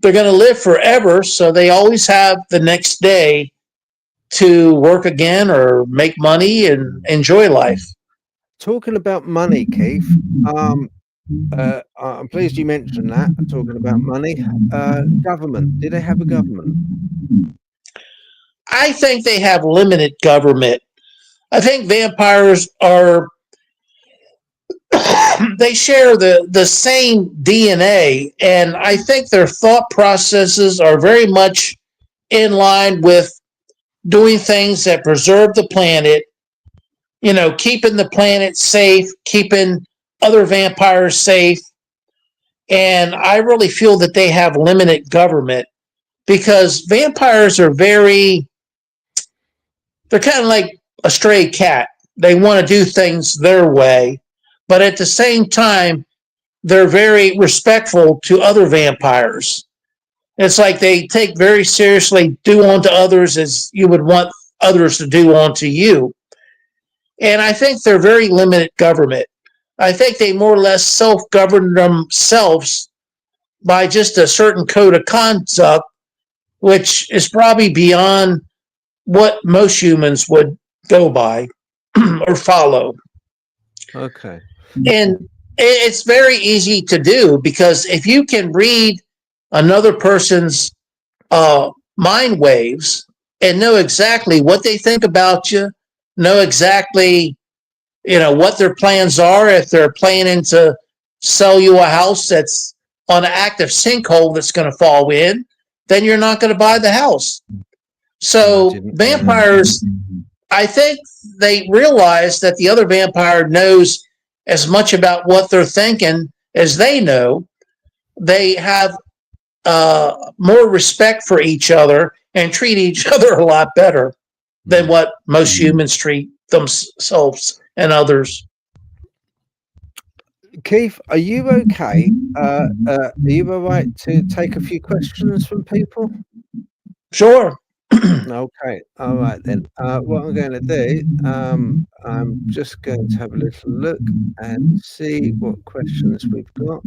they're going to live forever, so they always have the next day to work again or make money and enjoy life. Talking about money, Keith, I'm pleased you mentioned that. Talking about money, government. Do they have a government? I think they have limited government. I think vampires are they share the same DNA, and I think their thought processes are very much in line with doing things that preserve the planet, keeping the planet safe, keeping other vampires safe. And I really feel that they have limited government, because vampires are they're kind of like a stray cat. They want to do things their way, but at the same time, they're very respectful to other vampires. It's like they take very seriously, do unto others as you would want others to do unto you. And I think they're very limited government. I think they more or less self-govern themselves by just a certain code of conduct, which is probably beyond what most humans would go by or follow. Okay. And it's very easy to do because if you can read another person's mind waves and know exactly what they think about you, know exactly what their plans are, if they're planning to sell you a house that's on an active sinkhole that's going to fall in, then you're not going to buy the house. So Imagine. vampires, I think they realize that the other vampire knows as much about what they're thinking as they know. They have more respect for each other and treat each other a lot better than what most humans treat themselves and others. Keith, are you okay? Are you all right to take a few questions from people? Sure. Okay, all right then. What I'm going to do, I'm just going to have a little look and see what questions we've got.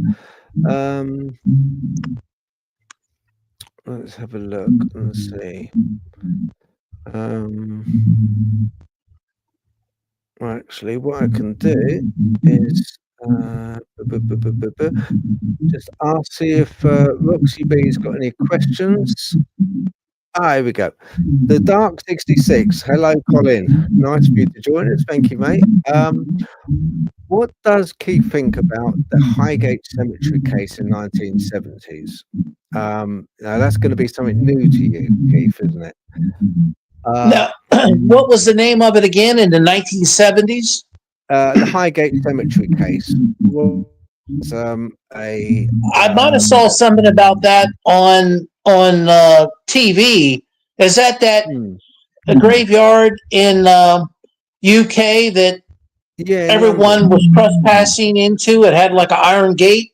Let's have a look and see. Actually, what I can do is just ask, see if Roxy B's got any questions. Here we go. The Dark 66. Hello, Colin. Nice for you to join us. Thank you, mate. What does Keith think about the Highgate Cemetery case in 1970s? Now that's going to be something new to you, Keith, isn't it? Now, what was the name of it again in the 1970s? The Highgate Cemetery case was I might have saw something about that on TV. Is that the graveyard in UK that everyone was trespassing into? It had like an iron gate.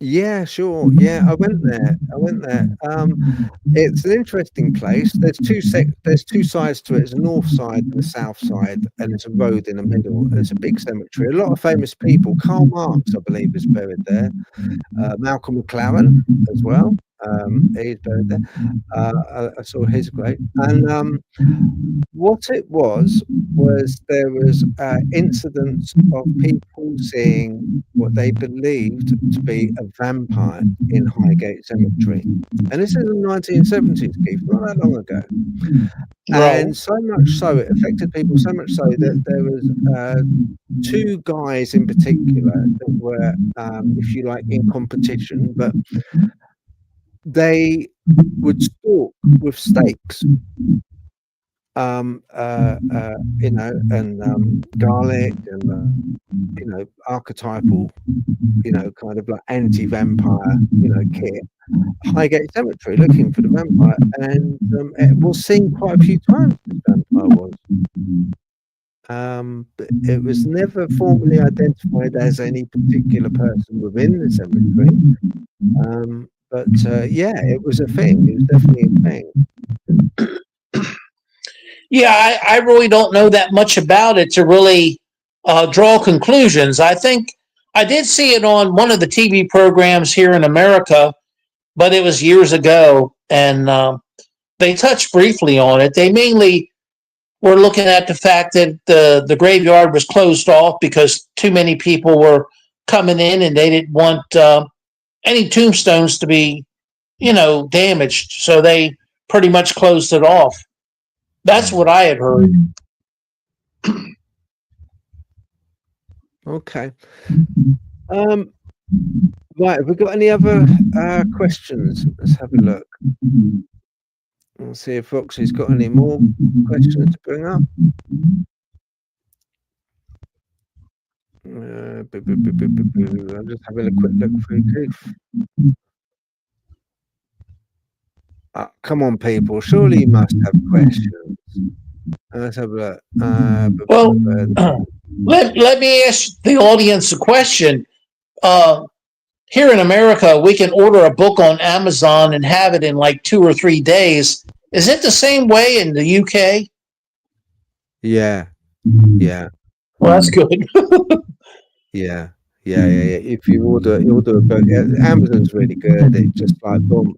Yeah, sure. Yeah, I went there. It's an interesting place. There's two sides to it. There's a north side and a south side, and there's a road in the middle. It's a big cemetery. A lot of famous people. Karl Marx, I believe, is buried there. Malcolm McLaren as well. He's buried there. I saw his grave. And what it was there was incidents of people seeing what they believed to be a vampire in Highgate Cemetery. And this is in the 1970s, Keith, not that long ago. And so much so, it affected people so much so that there was two guys in particular that were, if you like, in competition, but they would stalk with stakes, and garlic and archetypal, kind of like anti-vampire, kit. Highgate Cemetery looking for the vampire, and it was seen quite a few times. The vampire was. But it was never formally identified as any particular person within the cemetery. But yeah, it was a thing. It was definitely a thing. Yeah, I really don't know that much about it to really draw conclusions. I think I did see it on one of the TV programs here in America, but it was years ago, and they touched briefly on it. They mainly were looking at the fact that the graveyard was closed off because too many people were coming in, and they didn't want any tombstones to be, damaged. So they pretty much closed it off. That's what I had heard. Okay. Right, have we got any other questions? Let's have a look. We'll see if Roxy's got any more questions to bring up. I'm just having a quick look through Keith. Come on, people. Surely you must have questions. Let's have a look. Well, let me ask the audience a question. Here in America, we can order a book on Amazon and have it in like 2 or 3 days. Is it the same way in the UK? Yeah. Well, that's good. Yeah. Yeah. If you order a book, Amazon's really good. It just like boom,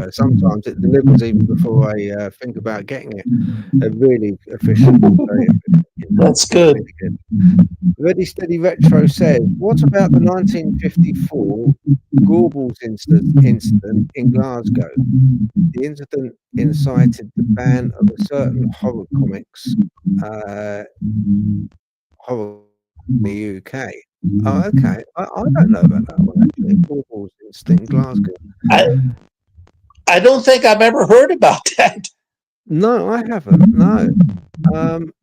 sometimes it delivers even before I think about getting it. They're really efficient, very efficient. That's It's good. really good. Ready Steady Retro says, "What about the 1954 Gorbals incident in Glasgow? The incident incited the ban of a certain horror in the UK." Oh, okay. I don't know about that one actually. Gorbals incident in Glasgow. I I don't think I've ever heard about that. No, I haven't. No. Um,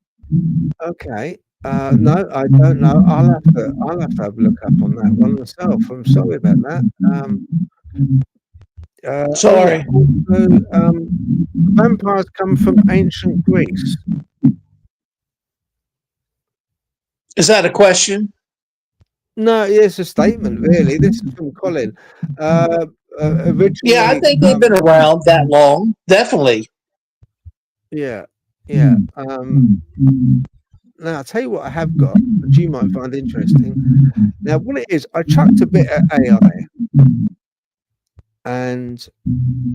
okay. No, I don't know. I'll have to have a look up on that one myself. I'm sorry about that. Oh yeah. Sorry. Also, vampires come from ancient Greece. Is that a question? No, it's a statement, really. This is from Colin. Uh, Yeah, I Originally, think they've been around that long. Definitely. yeah, yeah. Now I'll tell you what I have got, which you might find interesting. Now, what it is, I chucked a bit at AI, and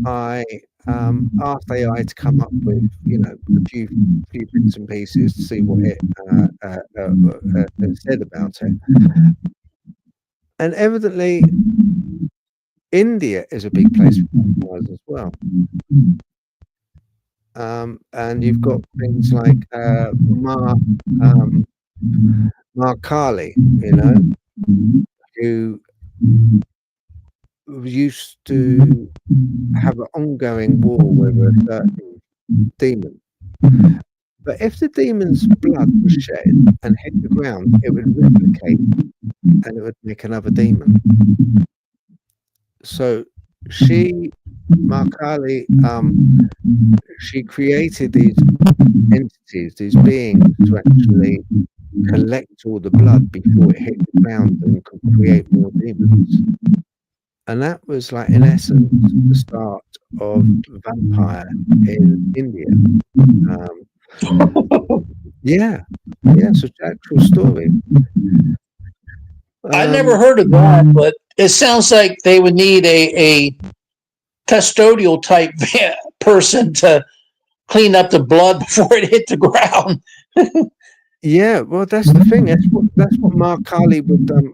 I asked AI to come up with, a few bits and pieces to see what it said about it. And evidently, India is a big place for vampires as well. And you've got things like Ma Kali, who used to have an ongoing war with a certain demon. But if the demon's blood was shed and hit the ground, it would replicate and it would make another demon. So Ma Kali, she created these entities, these beings, to actually collect all the blood before it hit the ground and could create more demons. And that was like, in essence, the start of vampire in India. Yeah, it's an actual story. I never heard of that, but it sounds like they would need a custodial type person to clean up the blood before it hit the ground. Yeah, well, that's the thing. That's what Ma Kali would come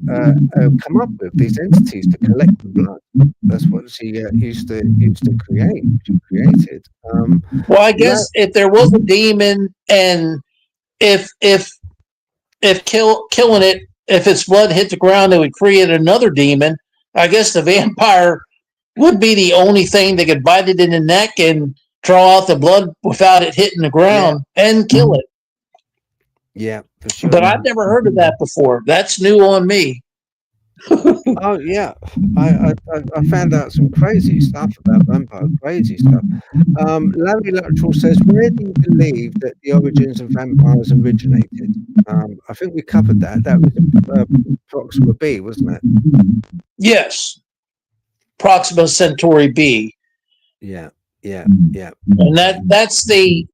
up with, these entities to collect the blood. That's what she used to create. She created. Well, I guess if there was a demon, and if killing it, if its blood hit the ground, it would create another demon. I guess the vampire would be the only thing that could bite it in the neck and draw out the blood without it hitting the ground and kill it. Yeah, for sure. But I've never heard of that before. That's new on me. Oh yeah, I found out some crazy stuff about vampires. Crazy stuff. Larry Luttrell says, "Where do you believe that the origins of vampires originated?" I think we covered that. That was Proxima B, wasn't it? Yes, Proxima Centauri B. Yeah. And that's I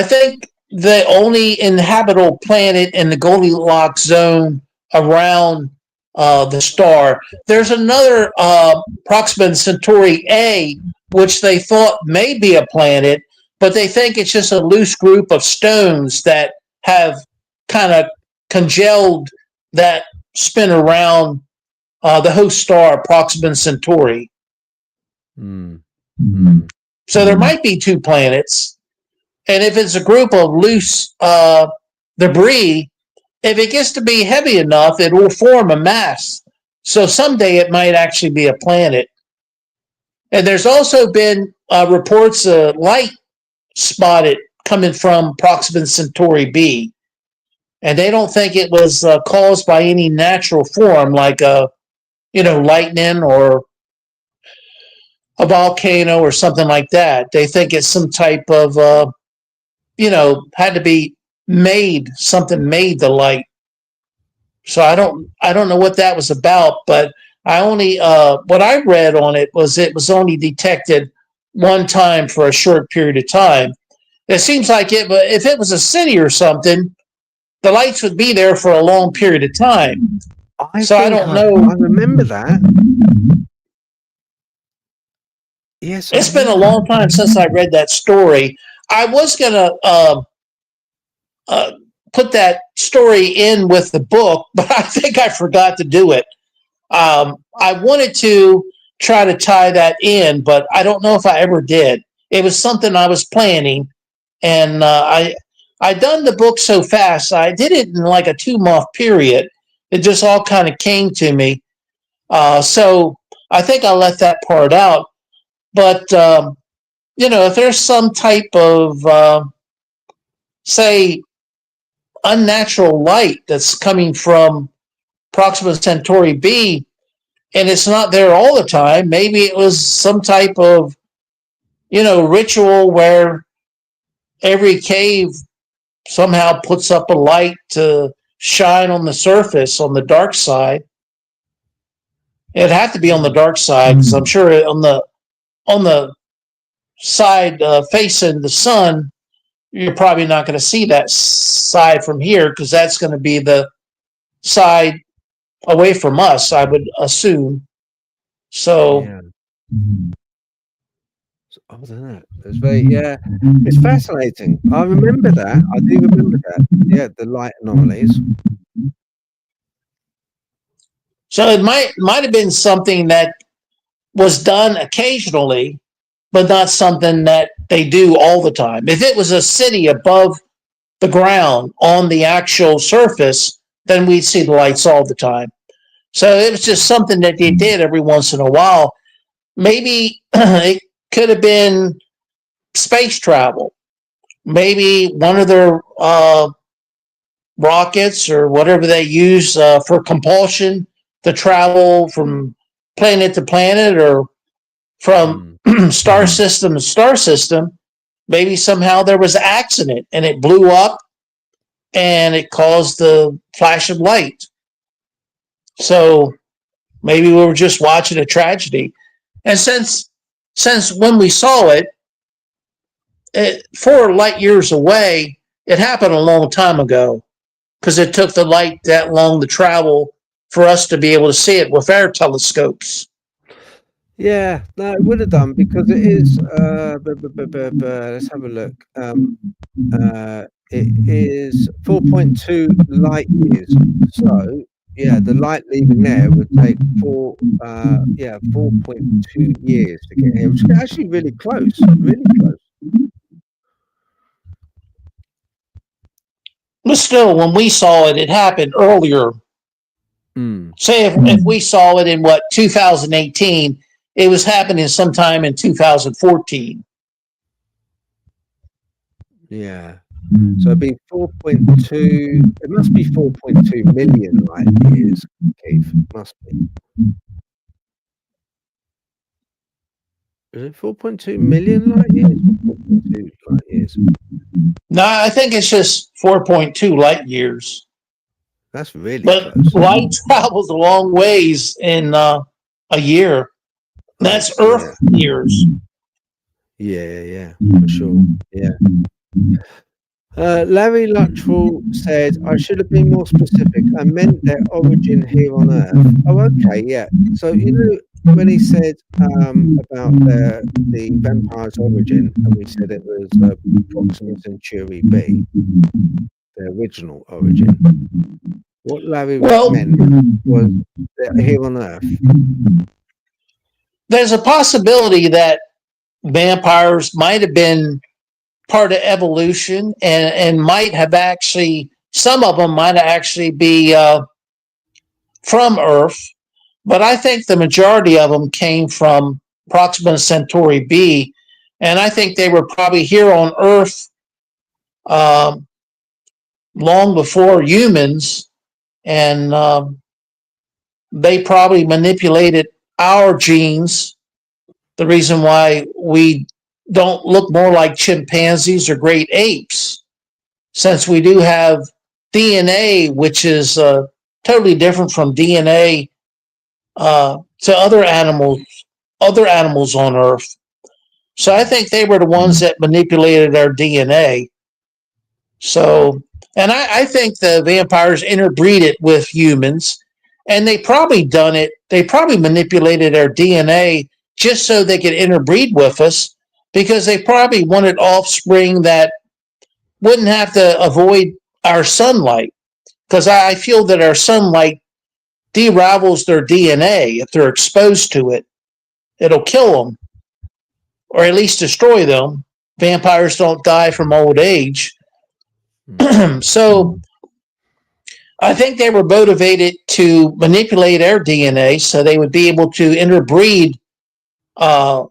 think the only inhabitable planet in the Goldilocks zone around the star. There's another Proxima Centauri A, which they thought may be a planet, but they think it's just a loose group of stones that have kind of congealed that spin around the host star, Proxima Centauri. So there might be two planets. And if it's a group of loose debris, if it gets to be heavy enough, it will form a mass. So someday it might actually be a planet. And there's also been reports of light spotted coming from Proxima Centauri B. And they don't think it was caused by any natural form like lightning or a volcano or something like that. They think it's some type of had to be something made the light. So I don't know what that was about, but I only what I read on it was only detected one time for a short period of time. It seems like if it was a city or something, the lights would be there for a long period of time. So I don't know. I remember that. Yes, It's been a long time since I read that story. I was going to put that story in with the book, but I think I forgot to do it. I wanted to try to tie that in, but I don't know if I ever did. It was something I was planning, and I done the book so fast. I did it in like a 2-month period. It just all kind of came to me. So I think I left that part out. But if there's some type of say unnatural light that's coming from Proxima Centauri B, and it's not there all the time. Maybe it was some type of, ritual where every cave somehow puts up a light to shine on the surface on the dark side. It'd have to be on the dark side, because I'm sure on the side facing the sun, you're probably not going to see that side from here, because that's going to be the side away from us, I would assume. So, yeah. Other than that, it's it's fascinating. I remember that. I do remember that. Yeah, the light anomalies. so it might have been something that was done occasionally, but not something that they do all the time. If it was a city above the ground on the actual surface, then we'd see the lights all the time. So it was just something that they did every once in a while. Maybe it could have been space travel. Maybe one of their rockets or whatever they use for compulsion to travel from planet to planet or from star system to star system. Maybe somehow there was an accident and it blew up and it caused the flash of light. So maybe we were just watching a tragedy. And since when we saw it, 4 light years away, it happened a long time ago, because it took the light that long to travel for us to be able to see it with our telescopes. Yeah, no, it would have done, because it is. Let's have a look. It is 4.2 light years. So yeah, the light leaving there would take 4.2 years to get here, which is actually really close. Really close. But still, when we saw it, it happened earlier. Say if we saw it in 2018, it was happening sometime in 2014. Yeah. So it'd be 4.2. It must be 4.2 million light years, Keith. Must be. Is it 4.2 million light years? 4.2 light years. No, I think it's just 4.2 light years. That's really but close. Light travels a long ways in a year. That's Earth years. Yeah, for sure. Yeah. Larry Luttrell said, I should have been more specific. I meant their origin here on Earth. Oh, okay, yeah. So, when he said about the vampire's origin, and we said it was Proxima Centauri B, the original origin, what Larry meant was here on Earth. There's a possibility that vampires might have been part of evolution and might have actually, some of them might actually be from Earth, but I think the majority of them came from Proxima Centauri B, and I think they were probably here on Earth long before humans, and they probably manipulated our genes. The reason why we don't look more like chimpanzees or great apes, since we do have DNA, which is totally different from DNA to other animals on Earth. So I think they were the ones that manipulated our DNA. So And I think the vampires interbreeded with humans, and they probably done it. They probably manipulated our DNA just so they could interbreed with us, because they probably wanted offspring that wouldn't have to avoid our sunlight. Because I feel that our sunlight derivals their DNA. If they're exposed to it, it'll kill them, or at least destroy them. Vampires don't die from old age. So I think they were motivated to manipulate our DNA so they would be able to interbreed uh,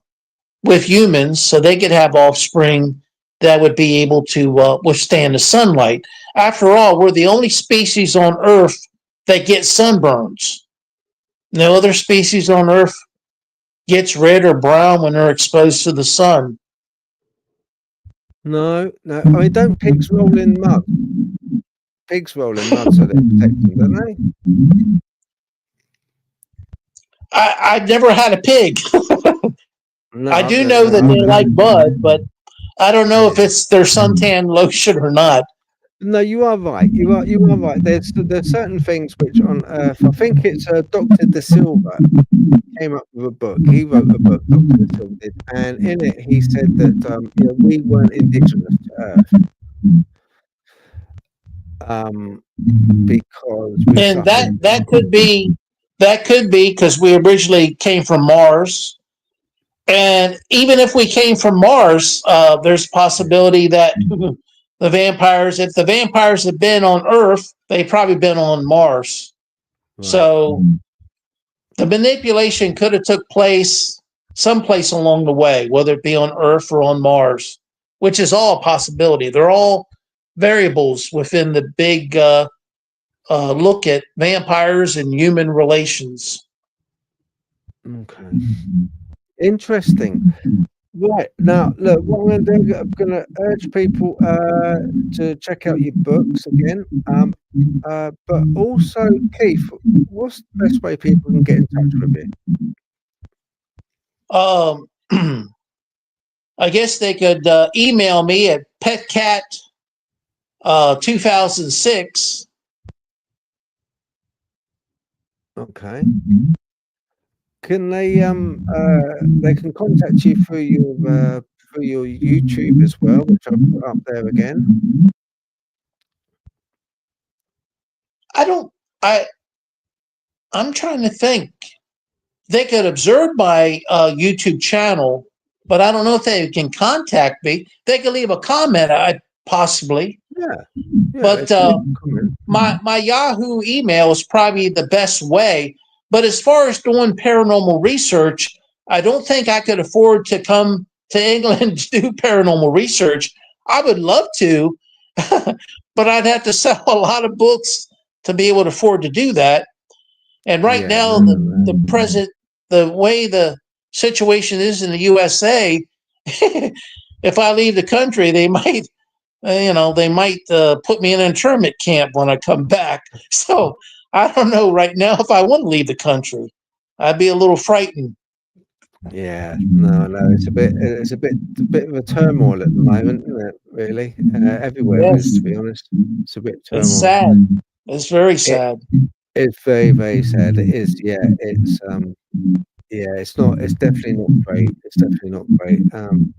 with humans so they could have offspring that would be able to withstand the sunlight. After all, we're the only species on Earth that gets sunburns. No other species on Earth gets red or brown when they're exposed to the sun. No. I mean, don't pigs roll in mud? Pigs roll in mud so they protect them, don't they? I've never had a pig. No, I do know that they like mud, but I don't know if it's their suntan lotion or not. No, you are right. You are right. There's certain things which on Earth, I think it's Dr. De Silva came up with a book. He wrote a book, Dr. De Silva did, and in it he said that we weren't indigenous to Earth. Because we And that could be because we originally came from Mars. And even if we came from Mars, there's a possibility that the vampires, if the vampires had been on Earth, they've probably been on Mars. Right. So the manipulation could have took place someplace along the way, whether it be on Earth or on Mars, which is all a possibility. They're all variables within the big look at vampires and human relations. Okay. Interesting. Right. Now, look, what I'm going to do, I'm going to urge people to check out your books again. But also, Keith, what's the best way people can get in touch with you? I guess they could email me at petcat2006. Okay. Can they can contact you through your YouTube as well, which I'll put up there again? I'm trying to think. They could observe my YouTube channel, but I don't know if they can contact me. They could leave a comment, possibly. Yeah. But my Yahoo email is probably the best way. But as far as doing paranormal research, I don't think I could afford to come to England to do paranormal research. I would love to, but I'd have to sell a lot of books to be able to afford to do that. And right now, the way the situation is in the USA, if I leave the country, they might put me in an internment camp when I come back. So I don't know right now if I want to leave the country. I'd be a little frightened. Yeah, no, it's a bit of a turmoil at the moment, isn't it? Really, everywhere Yes. is, to be honest. It's a bit turmoil. It's sad. It's very sad. It's very, very sad. It is. Yeah, it's it's not. It's definitely not great. It's definitely not great.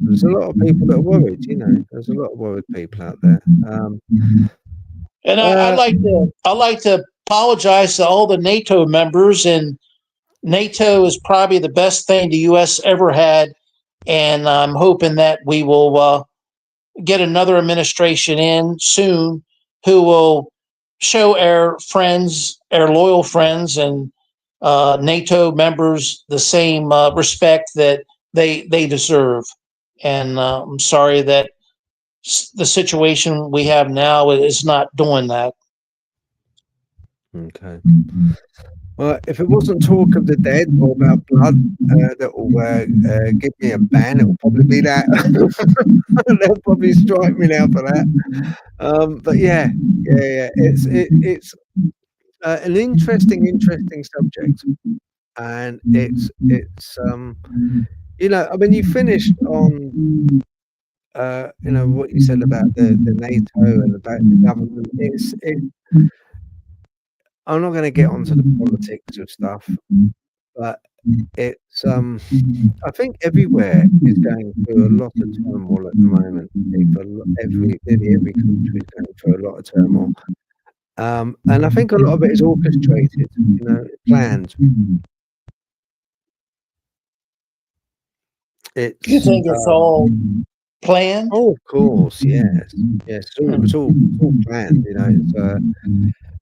There's a lot of people that are worried. There's a lot of worried people out there. And I'd like to apologize to all the NATO members. And NATO is probably the best thing the U.S. ever had, and I'm hoping that we will get another administration in soon who will show our friends, our loyal friends, and NATO members the same respect that they deserve. And I'm sorry that the situation we have now is not doing that. Okay. Well, if it wasn't talk of the dead or about blood that will give me a ban, it will probably be that. They'll probably strike me now for that. But yeah, it's an interesting subject, and it's I mean, you finished on you know, what you said about the NATO and about the government, I'm not gonna get onto the politics of stuff, but it's, I think everywhere is going through a lot of turmoil at the moment. Nearly every country is going through a lot of turmoil. And I think a lot of it is orchestrated, you know, planned. You It's, think it's all planned? oh, of course, yes. Yes, it's all planned, you know, it's,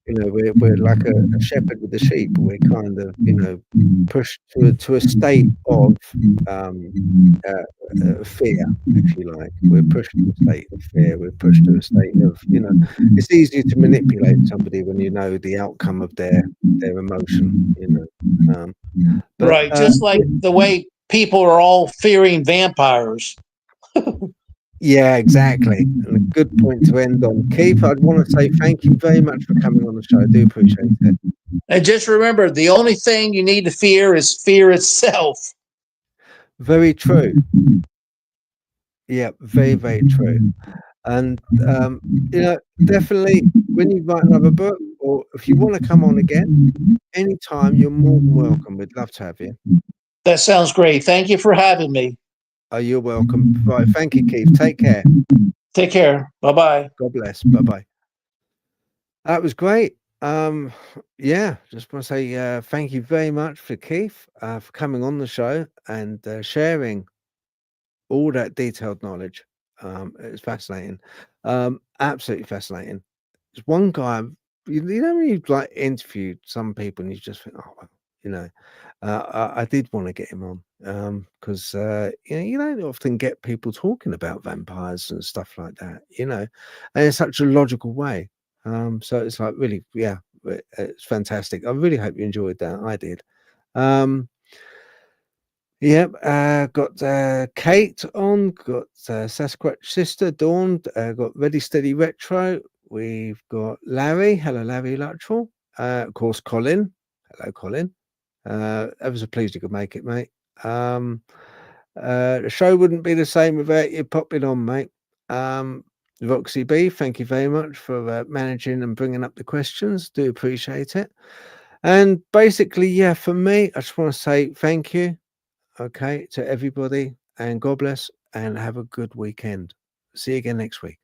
you know, we're like a shepherd with the sheep. We're kind of, you know, pushed to a state of, um, fear, if you like. We're pushed to a state of fear. We're pushed to a state of, you know, it's easier to manipulate somebody when you know the outcome of their emotion, you know. But, Right. Just like the way people are all fearing vampires. yeah, exactly. And a good point to end on. Keith, I'd want to say thank you very much for coming on the show. I do appreciate it. And just remember, the only thing you need to fear is fear itself. Very true. Yeah, very, very true. And, you know, definitely when you write another book or if you want to come on again, anytime, you're more than welcome. We'd love to have you. That sounds great. Thank you for having me. Oh, you're welcome. Right. Thank you, Keith. Take care. Take care. Bye bye. God bless. Bye bye. That was great. Yeah, just want to say thank you very much for Keith for coming on the show and sharing all that detailed knowledge. It's fascinating, absolutely fascinating. There's one guy, you know, when you like interviewed some people and you just think, oh, well, you know, I did want to get him on because you know, you don't often get people talking about vampires and stuff like that, you know, and in such a logical way. So it's like really, yeah, it's fantastic. I really hope you enjoyed that. I did. Yep, got Kate on, got Sasquatch Sister, Dawn, got Ready Steady Retro. We've got Larry. Hello, Larry Luttrell. Of course, Colin. Hello, Colin. Ever so pleased you could make it, mate. The show wouldn't be the same without you popping on, mate. Roxy B, thank you very much for managing and bringing up the questions. Do appreciate it. And basically, yeah, for me, I just want to say thank you. Okay, to everybody, and God bless, and have a good weekend. See you again next week.